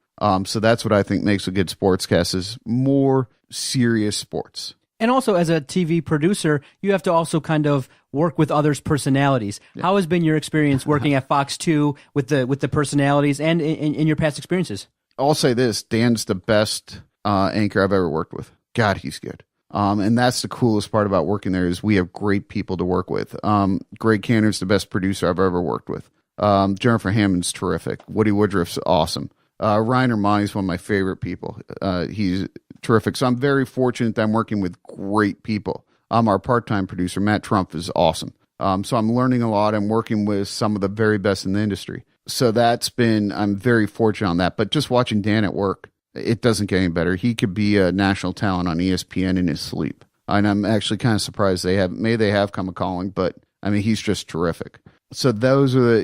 So that's what I think makes a good sportscast, is more serious sports. And also, as a TV producer, you have to also kind of work with others' personalities. Yeah. How has been your experience working at Fox 2 with the personalities and in your past experiences? I'll say this, Dan's the best anchor I've ever worked with. God, he's good. And that's the coolest part about working there, is we have great people to work with. Greg Canner's the best producer I've ever worked with. Jennifer Hammond's terrific. Woody Woodruff's awesome. Ryan Armani's one of my favorite people. He's terrific. So I'm very fortunate that I'm working with great people. Our part-time producer, Matt Trump, is awesome. So I'm learning a lot. I'm working with some of the very best in the industry. So I'm very fortunate on that. But just watching Dan at work, it doesn't get any better. He could be a national talent on ESPN in his sleep. And I'm actually kind of surprised they have come a calling, but I mean, he's just terrific. So those are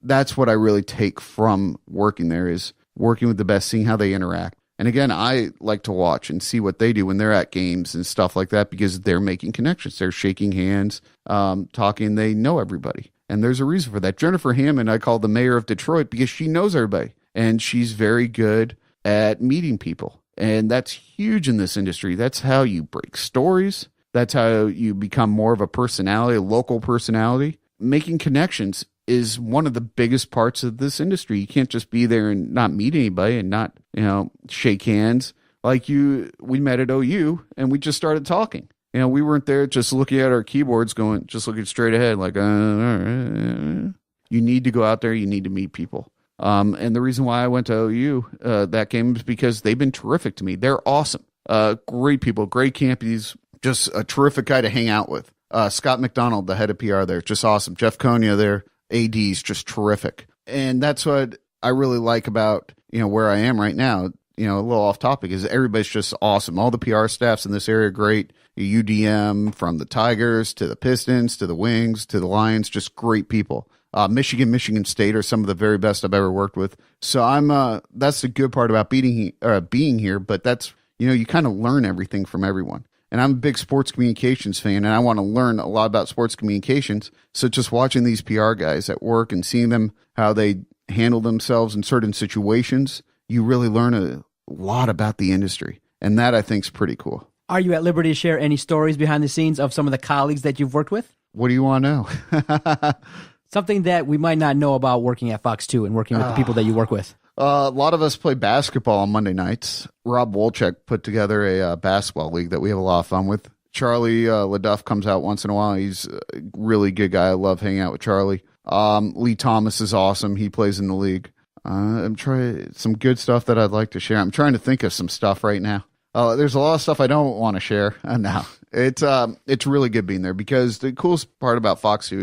that's what I really take from working there, is working with the best, seeing how they interact. And again, I like to watch and see what they do when they're at games and stuff like that, because they're making connections. They're shaking hands, talking. They know everybody. And there's a reason for that. Jennifer Hammond, I call the mayor of Detroit, because she knows everybody. And she's very good at meeting people. And that's huge in this industry. That's how you break stories. That's how you become more of a personality, a local personality. Making connections is one of the biggest parts of this industry. You can't just be there and not meet anybody and not, shake hands. Like we met at OU and we just started talking. We weren't there just looking at our keyboards just looking straight ahead. Like, you need to go out there. You need to meet people. And the reason why I went to OU, that game, is because they've been terrific to me. They're awesome. Great people, great campies, just a terrific guy to hang out with. Scott McDonald, the head of PR there, just awesome. Jeff Konya there, AD's just terrific. And that's what I really like about, where I am right now. A little off topic, is everybody's just awesome. All the PR staffs in this area are great. UDM, from the Tigers to the Pistons to the Wings to the Lions, just great people. Michigan State are some of the very best I've ever worked with. So that's the good part about being here. But that's, you kind of learn everything from everyone. And I'm a big sports communications fan, and I want to learn a lot about sports communications. So just watching these PR guys at work and seeing them, how they handle themselves in certain situations, you really learn a lot about the industry. And that I think is pretty cool. Are you at liberty to share any stories behind the scenes of some of the colleagues that you've worked with? What do you want to know? Something that we might not know about working at Fox 2 and working with the people that you work with. A lot of us play basketball on Monday nights. Rob Wolchek put together a basketball league that we have a lot of fun with. Charlie LaDuff comes out once in a while. He's a really good guy. I love hanging out with Charlie. Lee Thomas is awesome. He plays in the league. I'm trying some good stuff that I'd like to share. I'm trying to think of some stuff right now. There's a lot of stuff I don't want to share. No, it's really good being there because the coolest part about Fox 2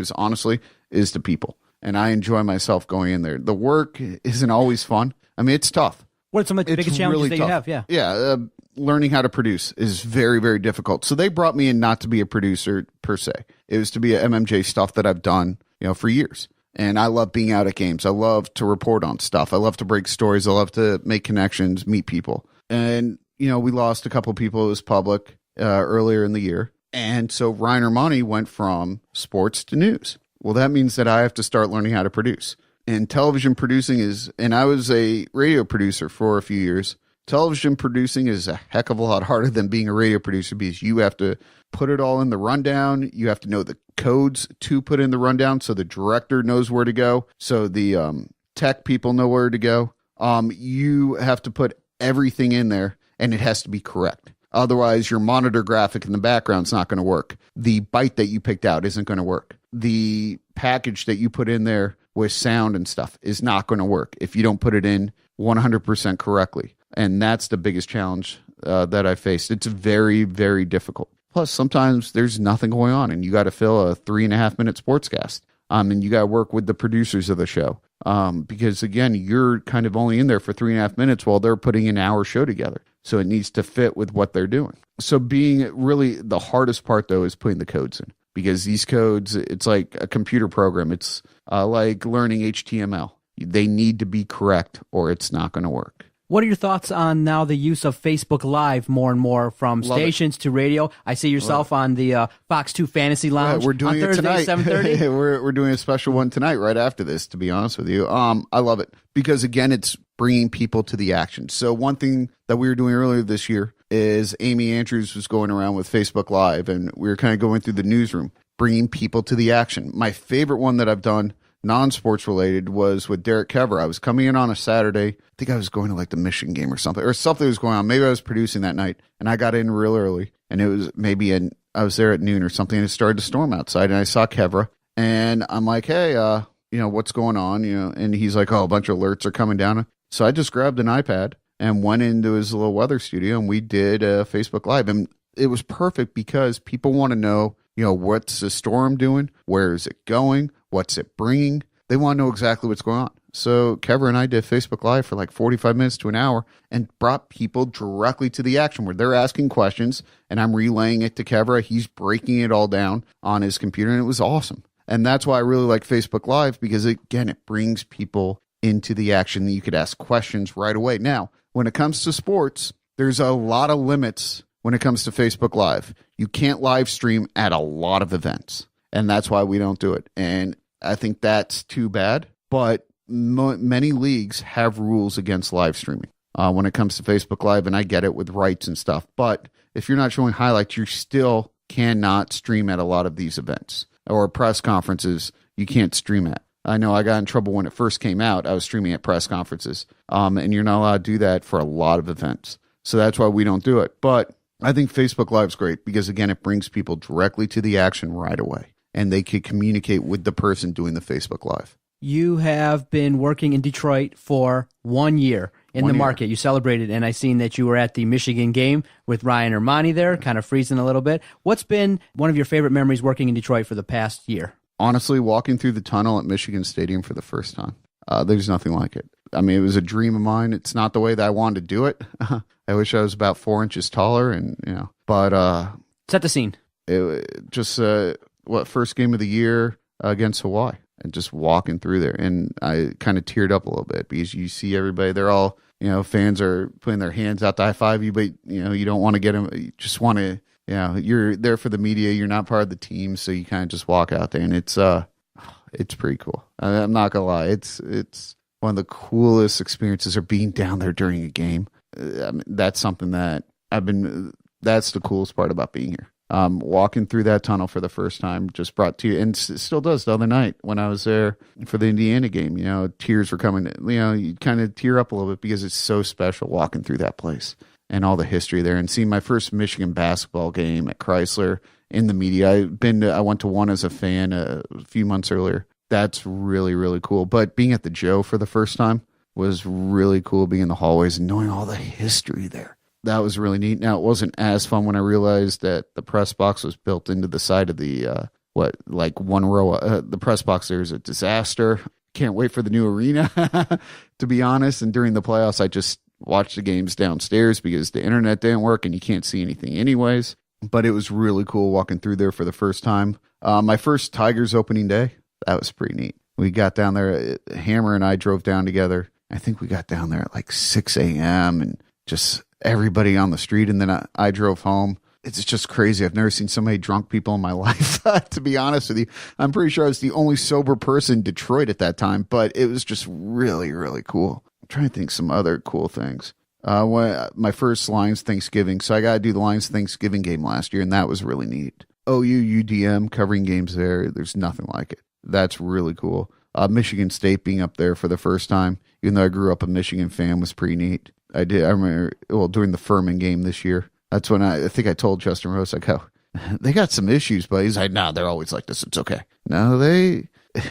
is the people. And I enjoy myself going in there. The work isn't always fun. I mean, it's tough. What are some of the biggest challenges that you have? Yeah. Yeah. Learning how to produce is very, very difficult. So they brought me in not to be a producer per se. It was to be a MMJ stuff that I've done, for years. And I love being out at games. I love to report on stuff. I love to break stories. I love to make connections, meet people. And, we lost a couple of people. It was public earlier in the year. And so Ryan Armani went from sports to news. Well, that means that I have to start learning how to produce. And television producing and I was a radio producer for a few years. Television producing is a heck of a lot harder than being a radio producer because you have to put it all in the rundown. You have to know the codes to put in the rundown so the director knows where to go. So the tech people know where to go. You have to put everything in there and it has to be correct. Otherwise, your monitor graphic in the background is not going to work. The byte that you picked out isn't going to work. The package that you put in there with sound and stuff is not going to work if you don't put it in 100% correctly. And that's the biggest challenge that I faced. It's very, very difficult. Plus, sometimes there's nothing going on and you got to fill a 3.5-minute sportscast. And you got to work with the producers of the show. Because again, you're kind of only in there for 3.5 minutes while they're putting an hour show together. So it needs to fit with what they're doing. So being really the hardest part though is putting the codes in because these codes, it's like a computer program. It's like learning HTML. They need to be correct or it's not going to work. What are your thoughts on now the use of Facebook Live more and more from Love stations to radio? I see yourself on the Fox 2 Fantasy Lounge we're doing on Thursday, it tonight. 7:30. We're doing a special one tonight right after this, to be honest with you. I love it because, again, it's bringing people to the action. So one thing that we were doing earlier this year is Amy Andrews was going around with Facebook Live, and we were kind of going through the newsroom, bringing people to the action. My favorite one that I've done non-sports related was with Derek Kever. I was coming in on a Saturday. I think I was going to like the Michigan game or something was going on. Maybe I was producing that night and I got in real early and it was I was there at noon or something and it started to storm outside and I saw Kevra and I'm like, hey, what's going on? And he's like, oh, a bunch of alerts are coming down. So I just grabbed an iPad and went into his little weather studio and we did Facebook Live. And it was perfect because people want to know, what's the storm doing? Where is it going? What's it bringing? They want to know exactly what's going on. So Kevin and I did Facebook Live for like 45 minutes to an hour and brought people directly to the action where they're asking questions and I'm relaying it to Kevin. He's breaking it all down on his computer and it was awesome. And that's why I really like Facebook Live because, again, it brings people into the action. You could ask questions right away. Now, when it comes to sports, there's a lot of limits when it comes to Facebook Live. You can't live stream at a lot of events. And that's why we don't do it. And I think that's too bad. But many leagues have rules against live streaming when it comes to Facebook Live. And I get it with rights and stuff. But if you're not showing highlights, you still cannot stream at a lot of these events. Or press conferences, you can't stream at. I know I got in trouble when it first came out. I was streaming at press conferences. And you're not allowed to do that for a lot of events. So that's why we don't do it. But I think Facebook Live is great because, again, it brings people directly to the action right away. And they could communicate with the person doing the Facebook Live. You have been working in Detroit for 1 year in the market. You celebrated, and I seen that you were at the Michigan game with Ryan Armani there, kind of freezing a little bit. What's been one of your favorite memories working in Detroit for the past year? Honestly, walking through the tunnel at Michigan Stadium for the first time. There's nothing like it. I mean, it was a dream of mine. It's not the way that I wanted to do it. I wish I was about 4 inches taller, but set the scene. It just first game of the year against Hawaii. and just walking through there. And I kind of teared up a little bit because you see everybody, they're all, fans are putting their hands out to high five you, but you don't want to get them. You just want to, you're there for the media. You're not part of the team. So you kind of just walk out there, and it's pretty cool. I'm not gonna lie. It's one of the coolest experiences of being down there during a game. That's something that that's the coolest part about being here. Walking through that tunnel for the first time just brought tears, and it still does the other night when I was there for the Indiana game. Tears were coming. You kind of tear up a little bit because it's so special walking through that place and all the history there, and seeing my first Michigan basketball game at Chrysler in the media. I went to one as a fan a few months earlier. That's really, really cool. But being at the Joe for the first time was really cool, being in the hallways and knowing all the history there. That was really neat. Now, it wasn't as fun when I realized that the press box was built into the side of the, one row. The press box there is a disaster. Can't wait for the new arena, to be honest. And during the playoffs, I just watched the games downstairs because the internet didn't work and you can't see anything anyways. But it was really cool walking through there for the first time. My first Tigers opening day, that was pretty neat. We got down there, Hammer and I drove down together. I think we got down there at like 6 a.m. and just everybody on the street. And then I drove home. It's just crazy. I've never seen so many drunk people in my life, to be honest with you. I'm pretty sure I was the only sober person in Detroit at that time, but it was just really, really cool. I'm trying to think some other cool things. My first Lions Thanksgiving. So I got to do the Lions Thanksgiving game last year, and that was really neat. OU, UDM, covering games there. There's nothing like it. That's really cool. Michigan State being up there for the first time, even though I grew up a Michigan fan, was pretty neat. I remember, during the Furman game this year, that's when I think I told Justin Rose, I go, they got some issues, but he's like, no, they're always like this. It's okay. No,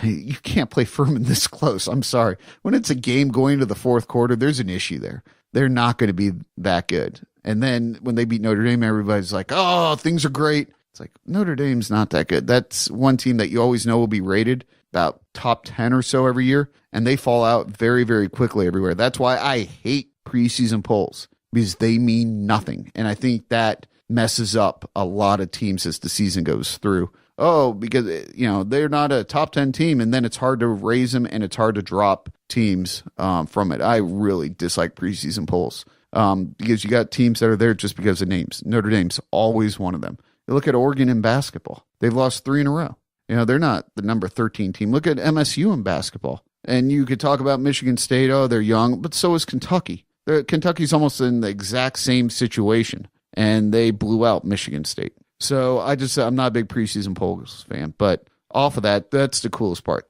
you can't play Furman this close. I'm sorry. When it's a game going to the fourth quarter, there's an issue there. They're not going to be that good. And then when they beat Notre Dame, everybody's like, oh, things are great. It's like, Notre Dame's not that good. That's one team that you always know will be rated about top 10 or so every year, and they fall out very, very quickly everywhere. That's why I hate preseason polls, because they mean nothing. And I think that messes up a lot of teams as the season goes through. Oh, because, they're not a top 10 team, and then it's hard to raise them and it's hard to drop teams from it. I really dislike preseason polls because you got teams that are there just because of names. Notre Dame's always one of them. You look at Oregon in basketball. They've lost 3 in a row. They're not the number 13 team. Look at MSU in basketball. And you could talk about Michigan State. Oh, they're young, but so is Kentucky. Kentucky's almost in the exact same situation, and they blew out Michigan State. So I'm not a big preseason polls fan, but off of that, that's the coolest part.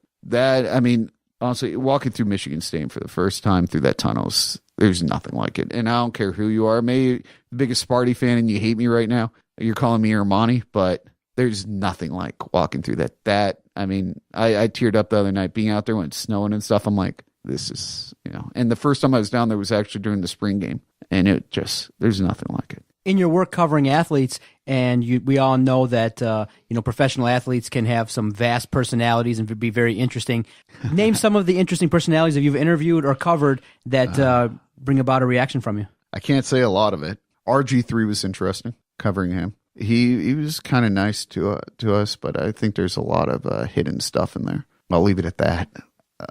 Honestly, walking through Michigan State for the first time through that tunnel, there's nothing like it. And I don't care who you are. Maybe the biggest Sparty fan and you hate me right now. You're calling me Armani, but there's nothing like walking through that. I teared up the other night being out there when it's snowing and stuff. I'm like, this is, and the first time I was down there was actually during the spring game, and there's nothing like it. In your work covering athletes, and we all know that professional athletes can have some vast personalities and be very interesting. Name some of the interesting personalities that you've interviewed or covered that bring about a reaction from you. I can't say a lot of it. RG3 was interesting, covering him. He was kind of nice to us, but I think there's a lot of hidden stuff in there. I'll leave it at that.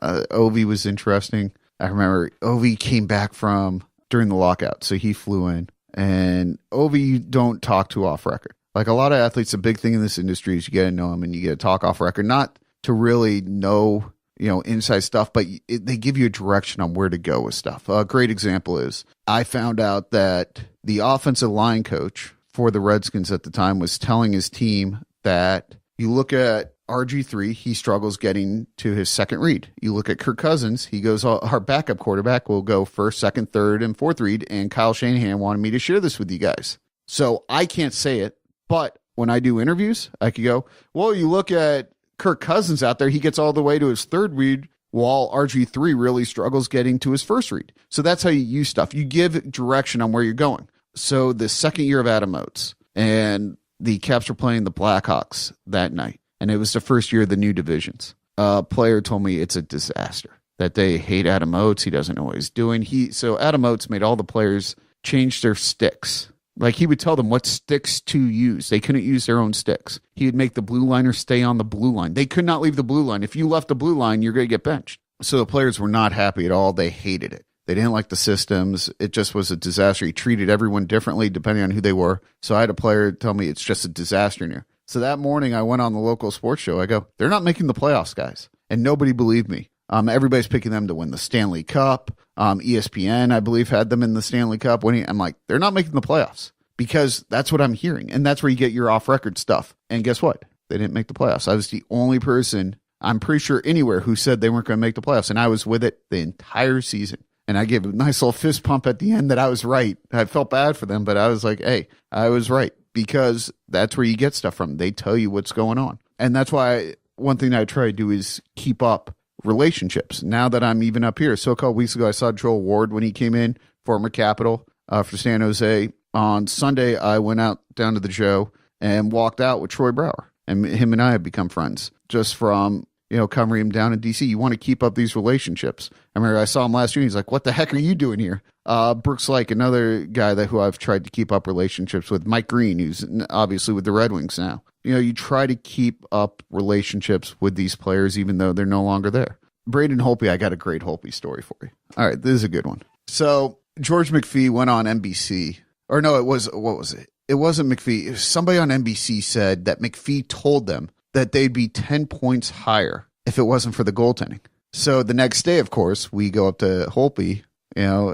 Ovi was interesting. I remember Ovi came back from during the lockout, so he flew in. And Ovi, you don't talk to off record. Like a lot of athletes, a big thing in this industry is you get to know them and you get to talk off record, not to really know, inside stuff, but they give you a direction on where to go with stuff. A great example is I found out that the offensive line coach for the Redskins at the time was telling his team that you look at RG3, he struggles getting to his second read. You look at Kirk Cousins, he goes, our backup quarterback will go first, second, third, and fourth read, and Kyle Shanahan wanted me to share this with you guys. So I can't say it, but when I do interviews, I could go, well, you look at Kirk Cousins out there, he gets all the way to his third read, while RG3 really struggles getting to his first read. So that's how you use stuff. You give direction on where you're going. So the second year of Adam Oates, and the Caps were playing the Blackhawks that night. And it was the first year of the new divisions. A player told me it's a disaster, that they hate Adam Oates. He doesn't know what he's doing. So Adam Oates made all the players change their sticks Like, he would tell them what sticks to use. They couldn't use their own sticks. He would make the blue liner stay on the blue line. They could not leave the blue line. If you left the blue line, you're going to get benched. So the players were not happy at all. They hated it. They didn't like the systems. It just was a disaster. He treated everyone differently depending on who they were. So I had a player tell me it's just a disaster in here. So that morning I went on the local sports show. I go, they're not making the playoffs, guys. And nobody believed me. Everybody's picking them to win the Stanley Cup. ESPN, I believe, had them in the Stanley Cup winning. I'm like, they're not making the playoffs, because that's what I'm hearing. And that's where you get your off-record stuff. And guess what? They didn't make the playoffs. I was the only person, I'm pretty sure, anywhere who said they weren't going to make the playoffs. And I was with it the entire season. And I gave a nice little fist pump at the end that I was right. I felt bad for them, but I was like, hey, I was right, because that's where you get stuff from. They tell you what's going on. And that's why one thing I try to do is keep up relationships. Now that I'm even up here. So a couple weeks ago, I saw Joel Ward when he came in, former Capital for San Jose. On Sunday, I went out down to the show and walked out with Troy Brower. And him and I have become friends just from, covering him down in D.C. You want to keep up these relationships. I remember I saw him last year. He's like, what the heck are you doing here? Brooks Lake, another guy who I've tried to keep up relationships with. Mike Green, who's obviously with the Red Wings now. You try to keep up relationships with these players, even though they're no longer there. Braden Holtby, I got a great Holtby story for you. All right, this is a good one. So George McPhee went on NBC. Or no, what was it? It wasn't McPhee. Somebody on NBC said that McPhee told them that they'd be 10 points higher if it wasn't for the goaltending. So the next day, of course, we go up to Holtby,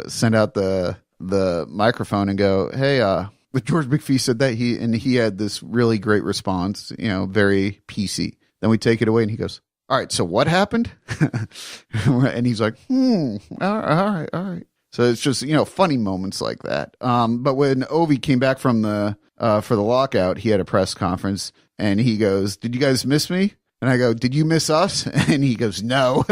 send out the microphone and go, hey, but George McPhee said that he had this really great response, very PC. Then we take it away and he goes, all right, so what happened? And he's like, all right. So it's just, funny moments like that. But when Ovi came back from for the lockout, he had a press conference and he goes, did you guys miss me? And I go, did you miss us? And he goes, no.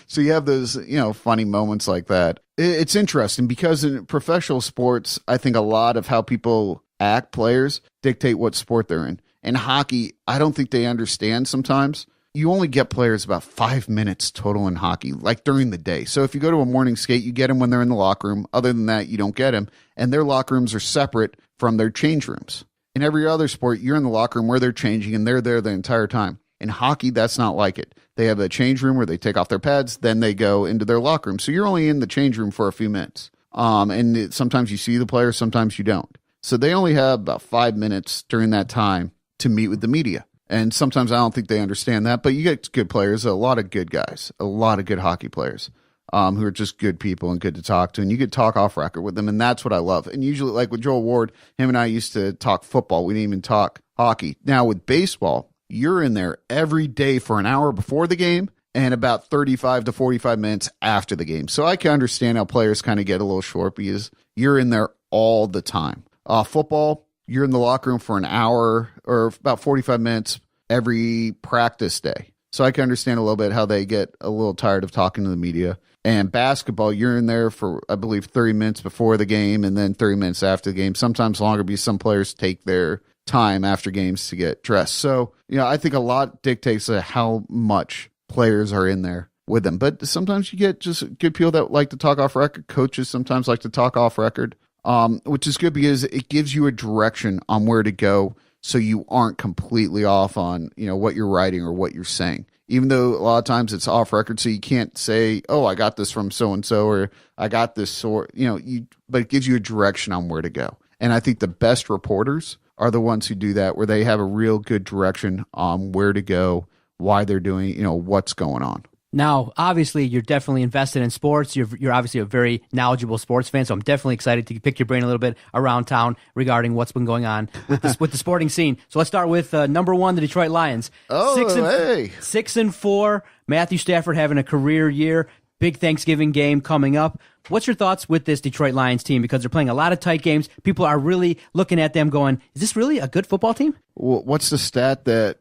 So you have those, funny moments like that. It's interesting because in professional sports, I think a lot of how people act, players, dictate what sport they're in. In hockey, I don't think they understand sometimes. You only get players about 5 minutes total in hockey, like during the day. So if you go to a morning skate, you get them when they're in the locker room. Other than that, you don't get them. And their locker rooms are separate from their change rooms. In every other sport, you're in the locker room where they're changing and they're there the entire time. In hockey, that's not like it. They have a change room where they take off their pads, then they go into their locker room. So you're only in the change room for a few minutes. Sometimes you see the players, sometimes you don't. So they only have about 5 minutes during that time to meet with the media. And sometimes I don't think they understand that, but you get good players, a lot of good guys, a lot of good hockey players who are just good people and good to talk to. And you could talk off record with them. And that's what I love. And usually, like with Joel Ward, him and I used to talk football. We didn't even talk hockey. Now with baseball, you're in there every day for an hour before the game and about 35 to 45 minutes after the game. So I can understand how players kind of get a little short because you're in there all the time. Football, you're in the locker room for an hour or about 45 minutes every practice day. So I can understand a little bit how they get a little tired of talking to the media. And basketball, you're in there for, I believe, 30 minutes before the game and then 30 minutes after the game, sometimes longer because some players take their time after games to get dressed. So, I think a lot dictates how much players are in there with them. But sometimes you get just good people that like to talk off record. Coaches sometimes like to talk off record, which is good because it gives you a direction on where to go so you aren't completely off on, what you're writing or what you're saying. Even though a lot of times it's off record, so you can't say, oh, I got this from so-and-so or I got this sort, but it gives you a direction on where to go. And I think the best reporters are the ones who do that, where they have a real good direction on where to go, why they're doing, what's going on. Now, obviously, you're definitely invested in sports. You're obviously a very knowledgeable sports fan, so I'm definitely excited to pick your brain a little bit around town regarding what's been going on with the sporting scene. So let's start with number one, the Detroit Lions. Oh, 6-4. Matthew Stafford having a career year. Big Thanksgiving game coming up. What's your thoughts with this Detroit Lions team? Because they're playing a lot of tight games. People are really looking at them going, is this really a good football team? Well, what's the stat that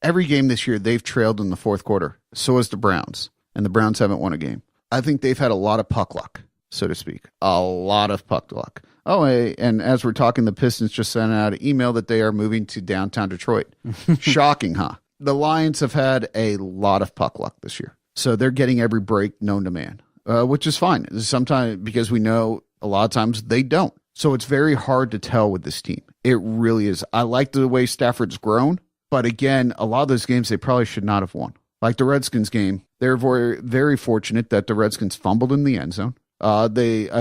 every game this year, they've trailed in the fourth quarter. So has the Browns. And the Browns haven't won a game. I think they've had a lot of puck luck, so to speak. A lot of puck luck. Oh, and as we're talking, the Pistons just sent out an email that they are moving to downtown Detroit. Shocking, huh? The Lions have had a lot of puck luck this year. So they're getting every break known to man, which is fine. Sometimes because we know a lot of times they don't. So it's very hard to tell with this team. It really is. I like the way Stafford's grown, but again, a lot of those games they probably should not have won. Like the Redskins game, they're very, very fortunate that the Redskins fumbled in the end zone.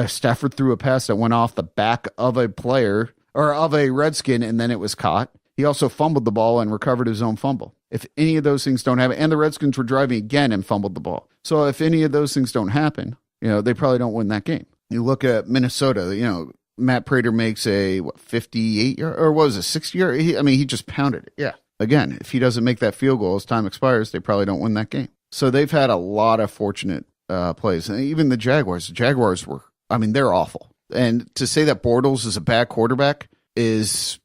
Stafford threw a pass that went off the back of a player or of a Redskin, and then it was caught. He also fumbled the ball and recovered his own fumble. If any of those things don't happen, and the Redskins were driving again and fumbled the ball. So if any of those things don't happen, they probably don't win that game. You look at Minnesota, Matt Prater makes a 58 yard, or what was it, 60 yard? He just pounded it. Yeah. Again, if he doesn't make that field goal as time expires, they probably don't win that game. So they've had a lot of fortunate plays. And even the Jaguars were, they're awful. And to say that Bortles is a bad quarterback is,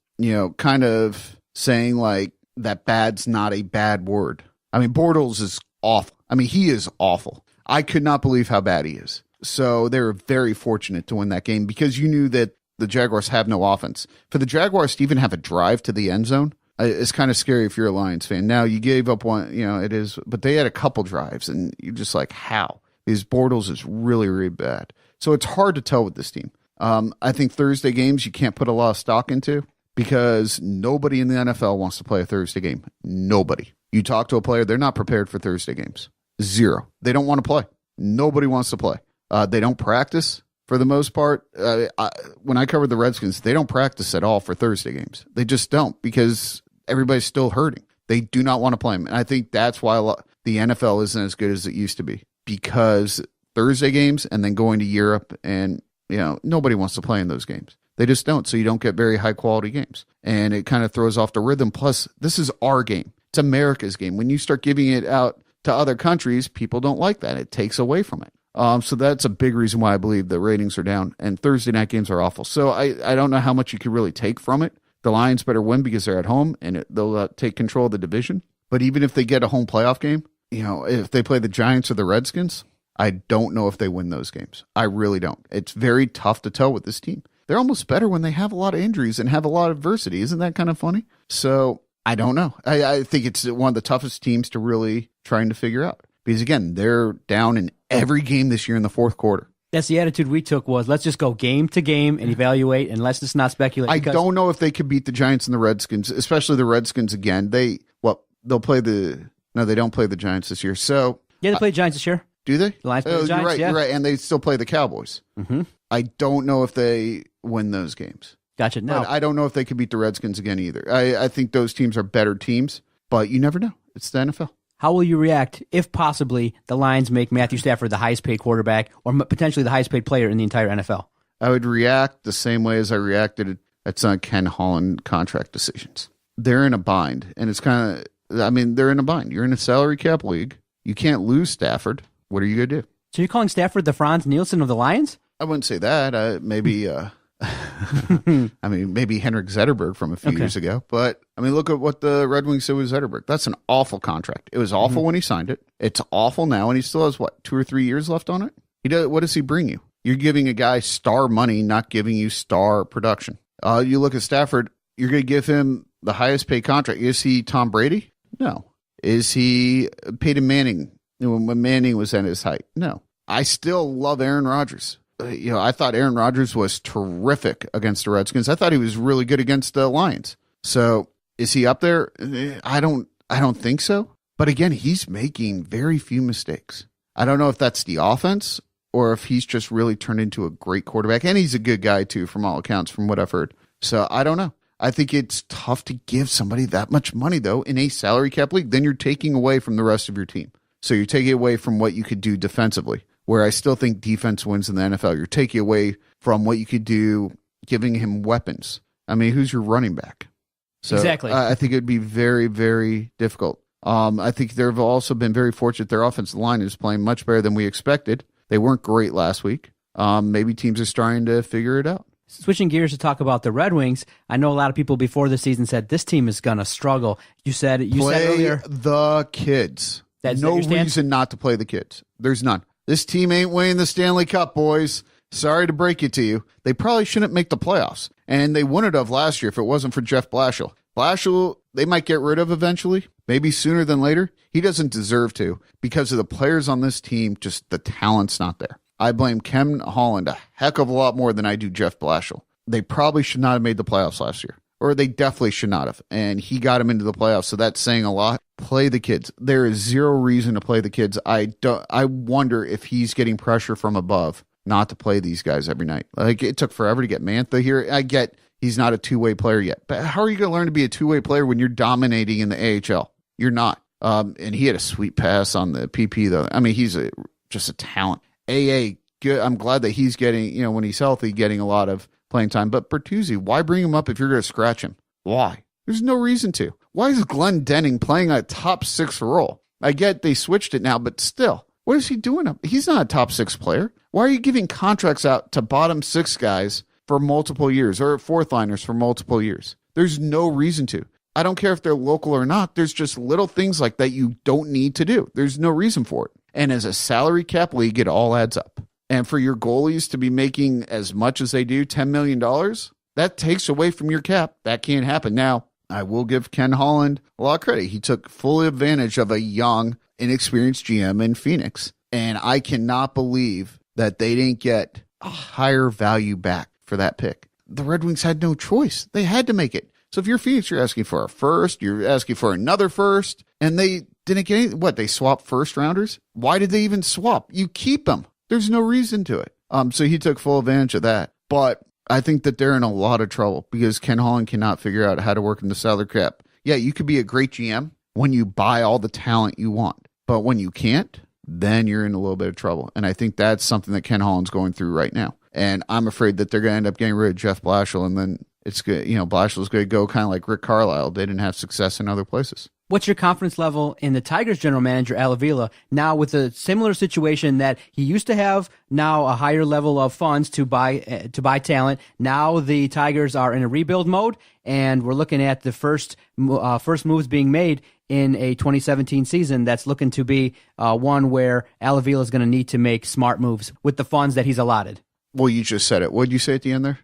kind of saying like that bad's not a bad word. Bortles is awful. He is awful. I could not believe how bad he is. So they were very fortunate to win that game because you knew that the Jaguars have no offense. For the Jaguars to even have a drive to the end zone, it's kind of scary if you're a Lions fan. Now, you gave up one, it is, but they had a couple drives, and you're just like, how? Because Bortles is really, really bad. So it's hard to tell with this team. I think Thursday games you can't put a lot of stock into because nobody in the NFL wants to play a Thursday game. Nobody. You talk to a player, they're not prepared for Thursday games. Zero. They don't want to play. Nobody wants to play. They don't practice for the most part. When I covered the Redskins, they don't practice at all for Thursday games. They just don't because everybody's still hurting. They do not want to play them. And I think that's why the NFL isn't as good as it used to be because Thursday games and then going to Europe and, nobody wants to play in those games. They just don't. So you don't get very high quality games and it kind of throws off the rhythm. Plus, this is our game. It's America's game. When you start giving it out to other countries, people don't like that. It takes away from it. So that's a big reason why I believe the ratings are down and Thursday night games are awful. So I don't know how much you could really take from it. The Lions better win because they're at home and they'll take control of the division. But even if they get a home playoff game, if they play the Giants or the Redskins, I don't know if they win those games. I really don't. It's very tough to tell with this team. They're almost better when they have a lot of injuries and have a lot of adversity. Isn't that kind of funny? So I don't know. I think it's one of the toughest teams to really trying to figure out. Because, again, they're down in every game this year in the fourth quarter. That's the attitude we took was let's just go game to game and evaluate and let's just not speculate. I don't know if they could beat the Giants and the Redskins, especially the Redskins again. They'll play they don't play the Giants this year. So yeah, they play the Giants this year. Do they? The Lions play the Giants, you're right. And they still play the Cowboys. Mm-hmm. I don't know if they win those games. Gotcha. No. But I don't know if they could beat the Redskins again either. I think those teams are better teams, but you never know. It's the NFL. How will you react if possibly the Lions make Matthew Stafford the highest paid quarterback or potentially the highest paid player in the entire NFL? I would react the same way as I reacted at some Ken Holland contract decisions. They're in a bind, and it's kind of, they're in a bind. You're in a salary cap league. You can't lose Stafford. What are you going to do? So you're calling Stafford the Franz Nielsen of the Lions? I wouldn't say that. Maybe maybe Henrik Zetterberg from a few years ago. But, look at what the Red Wings did with Zetterberg. That's an awful contract. It was awful when he signed it. It's awful now, and he still has, 2 or 3 years left on it? What does he bring you? You're giving a guy star money, not giving you star production. You look at Stafford, you're going to give him the highest paid contract. Is he Tom Brady? No. Is he Peyton Manning when Manning was at his height? No. I still love Aaron Rodgers. I thought Aaron Rodgers was terrific against the Redskins. I thought he was really good against the Lions. So is he up there? I don't think so. But again, he's making very few mistakes. I don't know if that's the offense or if he's just really turned into a great quarterback. And he's a good guy too, from all accounts, from what I've heard. So I don't know. I think it's tough to give somebody that much money though in a salary cap league. Then you're taking away from the rest of your team. So you're taking away from what you could do defensively. Where I still think defense wins in the NFL. You're taking away from what you could do, giving him weapons. Who's your running back? So exactly. I think it'd be very, very difficult. I think they've also been very fortunate. Their offensive line is playing much better than we expected. They weren't great last week. Maybe teams are starting to figure it out. Switching gears to talk about the Red Wings, I know a lot of people before the season said this team is going to struggle. You said earlier the kids. That's no reason not to play the kids. There's none. This team ain't winning the Stanley Cup, boys. Sorry to break it to you. They probably shouldn't make the playoffs. And they wouldn't have last year if it wasn't for Jeff Blashill. Blashill, they might get rid of eventually, maybe sooner than later. He doesn't deserve to because of the players on this team, just the talent's not there. I blame Ken Holland a heck of a lot more than I do Jeff Blashill. they probably should not have made the playoffs last year, or they definitely should not have. And he got him into the playoffs, so that's saying a lot. Play the kids. There is zero reason to play the kids. I wonder if he's getting pressure from above not to play these guys every night. Like, it took forever to get Mantha here. I get he's not a two-way player yet, but how are you going to learn to be a two-way player when you're dominating in the AHL? You're not. And he had a sweet pass on the PP, though. I mean, he's just a talent. AA, good. I'm glad that he's getting, when he's healthy, getting a lot of playing time. But Bertuzzi, why bring him up if you're going to scratch him? Why? There's no reason to. Why is Glenn Denning playing a top 6 role? I get they switched it now, but still, what is he doing? He's not a top 6 player. Why are you giving contracts out to bottom 6 guys for multiple years, or fourth liners for multiple years? There's no reason to. I don't care if they're local or not. There's just little things like that you don't need to do. There's no reason for it. And as a salary cap league, it all adds up. And for your goalies to be making as much as they do, $10 million, that takes away from your cap. That can't happen. Now, I will give Ken Holland a lot of credit. He took full advantage of a young, inexperienced GM in Phoenix. And I cannot believe that they didn't get a higher value back for that pick. The Red Wings had no choice. They had to make it. So if you're Phoenix, you're asking for a first, you're asking for another first, and they didn't get any, what, they swapped first rounders? Why did they even swap? You keep them. There's no reason to it. So he took full advantage of that. But I think that they're in a lot of trouble because Ken Holland cannot figure out how to work in the salary cap. Yeah, you could be a great GM when you buy all the talent you want. But when you can't, then you're in a little bit of trouble. And I think that's something that Ken Holland's going through right now. And I'm afraid that they're going to end up getting rid of Jeff Blashill, and then it's good. Blashill's going to go kind of like Rick Carlisle. They didn't have success in other places. What's your confidence level in the Tigers general manager, Al Avila, now with a similar situation that he used to have, now a higher level of funds to buy talent? Now the Tigers are in a rebuild mode, and we're looking at the first moves being made in a 2017 season that's looking to be one where Al Avila is going to need to make smart moves with the funds that he's allotted. Well, you just said it. What did you say at the end there?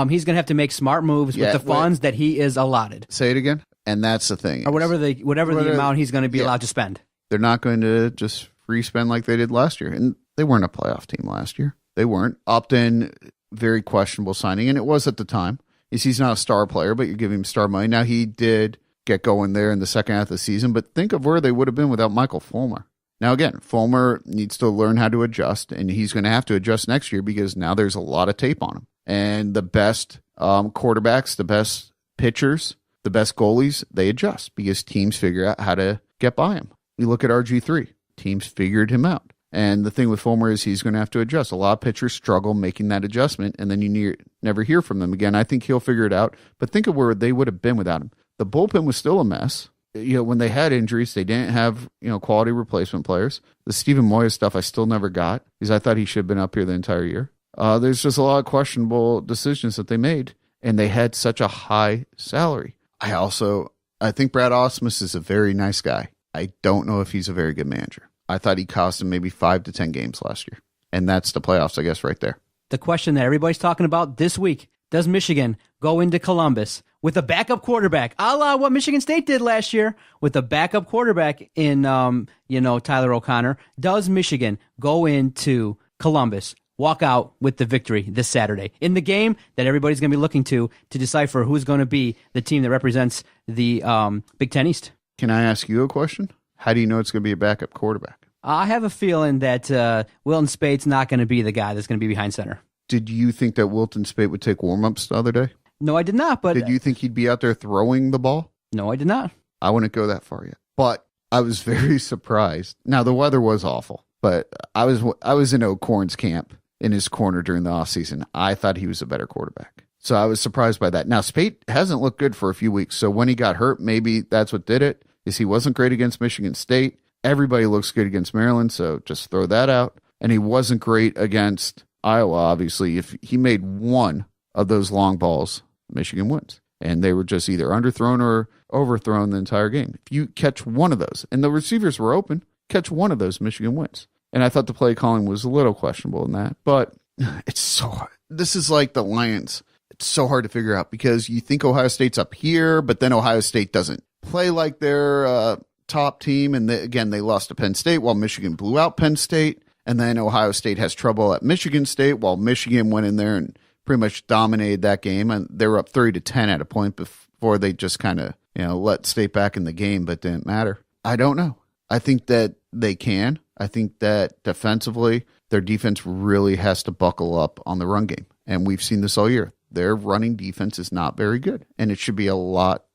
He's going to have to make smart moves with the funds that he is allotted. Say it again. And that's the thing. Or whatever the amount he's going to be allowed to spend. They're not going to just free spend like they did last year. And they weren't a playoff team last year. They weren't. Upton, very questionable signing. And it was at the time. He's not a star player, but you're giving him star money. Now, he did get going there in the second half of the season. But think of where they would have been without Michael Fulmer. Now, again, Fulmer needs to learn how to adjust. And he's going to have to adjust next year because now there's a lot of tape on him. And the best quarterbacks, the best pitchers, the best goalies, they adjust because teams figure out how to get by him. You look at RG3. Teams figured him out. And the thing with Fulmer is he's going to have to adjust. A lot of pitchers struggle making that adjustment, and then you never hear from them again. I think he'll figure it out. But think of where they would have been without him. The bullpen was still a mess. When they had injuries, they didn't have quality replacement players. The Stephen Moya stuff I still never got because I thought he should have been up here the entire year. There's just a lot of questionable decisions that they made, and they had such a high salary. I think Brad Ausmus is a very nice guy. I don't know if he's a very good manager. I thought he cost him maybe 5 to 10 games last year, and that's the playoffs, I guess, right there. The question that everybody's talking about this week, does Michigan go into Columbus with a backup quarterback, a la what Michigan State did last year with a backup quarterback in, Tyler O'Connor? Does Michigan go into Columbus, walk out with the victory this Saturday in the game that everybody's going to be looking to decipher who's going to be the team that represents the Big Ten East? Can I ask you a question? How do you know it's going to be a backup quarterback? I have a feeling that Wilton Spate's not going to be the guy that's going to be behind center. Did you think that Wilton Spate would take warm-ups the other day? No, I did not. But did you think he'd be out there throwing the ball? No, I did not. I wouldn't go that far yet. But I was very surprised. Now, the weather was awful, but I was in O'Korn's camp in his corner during the offseason. I thought he was a better quarterback. So I was surprised by that. Now, Spate hasn't looked good for a few weeks. So when he got hurt, maybe that's what did it, is he wasn't great against Michigan State. Everybody looks good against Maryland, so just throw that out. And he wasn't great against Iowa, obviously. If he made one of those long balls, Michigan wins. And they were just either underthrown or overthrown the entire game. If you catch one of those, and the receivers were open, catch one of those, Michigan wins. And I thought the play calling was a little questionable in that. But it's so hard. This is like the Lions. It's so hard to figure out because you think Ohio State's up here, but then Ohio State doesn't play like their top team. And again, they lost to Penn State while Michigan blew out Penn State. And then Ohio State has trouble at Michigan State while Michigan went in there and pretty much dominated that game, and they were up 30-10 at a point before they just kind of let State back in the game, but didn't matter. I don't know. I think that they can. I think that defensively, their defense really has to buckle up on the run game, and we've seen this all year. Their running defense is not very good, and it should be a lot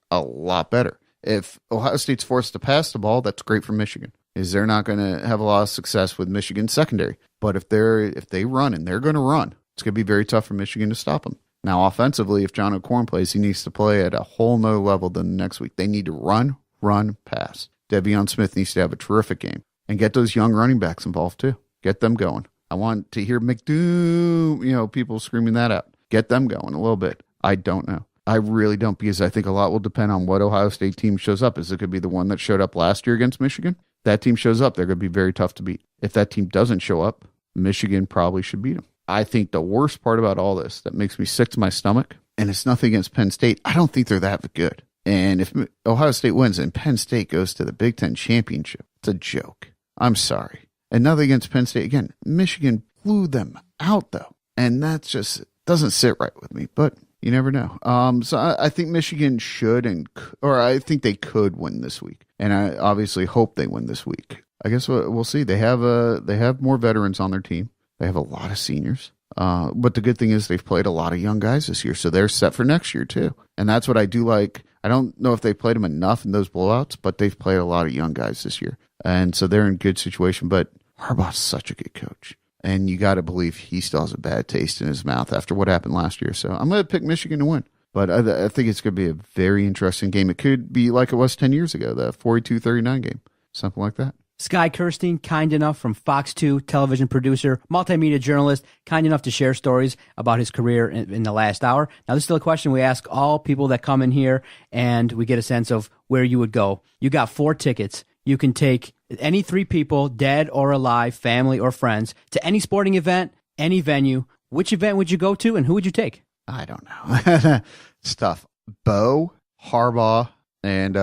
better. If Ohio State's forced to pass the ball, that's great for Michigan. They're not going to have a lot of success with Michigan's secondary. But if they run, and they're going to run, it's going to be very tough for Michigan to stop them. Now, offensively, if John O'Corn plays, he needs to play at a whole nother level than the next week. They need to run, pass. Devion Smith needs to have a terrific game. And get those young running backs involved, too. Get them going. I want to hear McDoom, people screaming that out. Get them going a little bit. I don't know. I really don't, because I think a lot will depend on what Ohio State team shows up. Is it going to be the one that showed up last year against Michigan? If that team shows up, they're going to be very tough to beat. If that team doesn't show up, Michigan probably should beat them. I think the worst part about all this that makes me sick to my stomach, and it's nothing against Penn State, I don't think they're that good. And if Ohio State wins and Penn State goes to the Big Ten championship, it's a joke. I'm sorry. And nothing against Penn State. Again, Michigan blew them out, though. And that just doesn't sit right with me, but you never know. So I think Michigan should, or I think they could win this week. And I obviously hope they win this week. I guess we'll see. They have more veterans on their team. They have a lot of seniors. But the good thing is they've played a lot of young guys this year, so they're set for next year too. And that's what I do like. I don't know if they played them enough in those blowouts, but they've played a lot of young guys this year. And so they're in good situation. But Harbaugh's such a good coach. And you got to believe he still has a bad taste in his mouth after what happened last year. So I'm going to pick Michigan to win. But I think it's going to be a very interesting game. It could be like it was 10 years ago, the 42-39 game, something like that. Sky Kerstein, kind enough, from Fox 2, television producer, multimedia journalist, kind enough to share stories about his career in the last hour. Now, this is still a question we ask all people that come in here, and we get a sense of where you would go. You got 4 tickets. You can take any 3 people, dead or alive, family or friends, to any sporting event, any venue. Which event would you go to, and who would you take? I don't know. It's tough. Bo, Harbaugh, and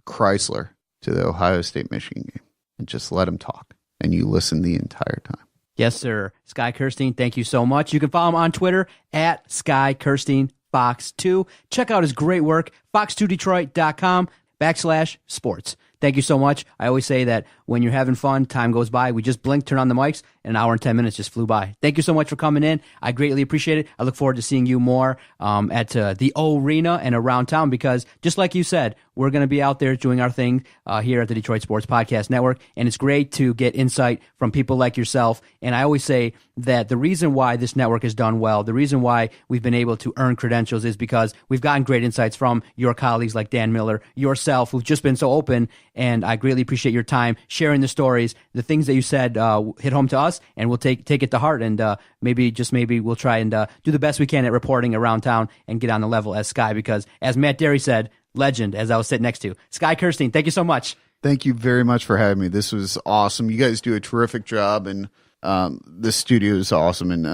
Chrysler to the Ohio State-Michigan game. And just let them talk. And you listen the entire time. Yes, sir. Sky Kerstein, thank you so much. You can follow him on Twitter at Sky Kerstein Fox 2. Check out his great work, fox2detroit.com/sports. Thank you so much. I always say that when you're having fun, time goes by. We just blink, turn on the mics, and an hour and 10 minutes just flew by. Thank you so much for coming in. I greatly appreciate it. I look forward to seeing you more at the O-Arena and around town, because just like you said, we're going to be out there doing our thing here at the Detroit Sports Podcast Network, and it's great to get insight from people like yourself. And I always say that the reason why this network has done well, the reason why we've been able to earn credentials, is because we've gotten great insights from your colleagues like Dan Miller, yourself, who've just been so open. And I greatly appreciate your time sharing the stories. The things that you said hit home to us, and we'll take it to heart. And maybe we'll try and do the best we can at reporting around town and get on the level as Sky, because as Matt Derry said, legend, as I was sitting next to. Sky Kerstein, thank you so much. Thank you very much for having me. This was awesome. You guys do a terrific job, and this studio is awesome. And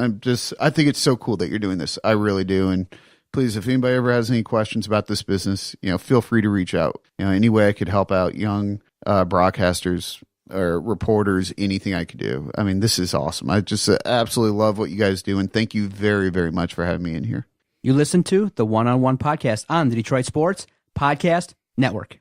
I think it's so cool that you're doing this. I really do. And please, if anybody ever has any questions about this business, feel free to reach out. Any way I could help out young broadcasters or reporters, anything I could do. I mean, this is awesome. I just absolutely love what you guys do. And thank you very, very much for having me in here. You listen to the One-on-One Podcast on the Detroit Sports Podcast Network.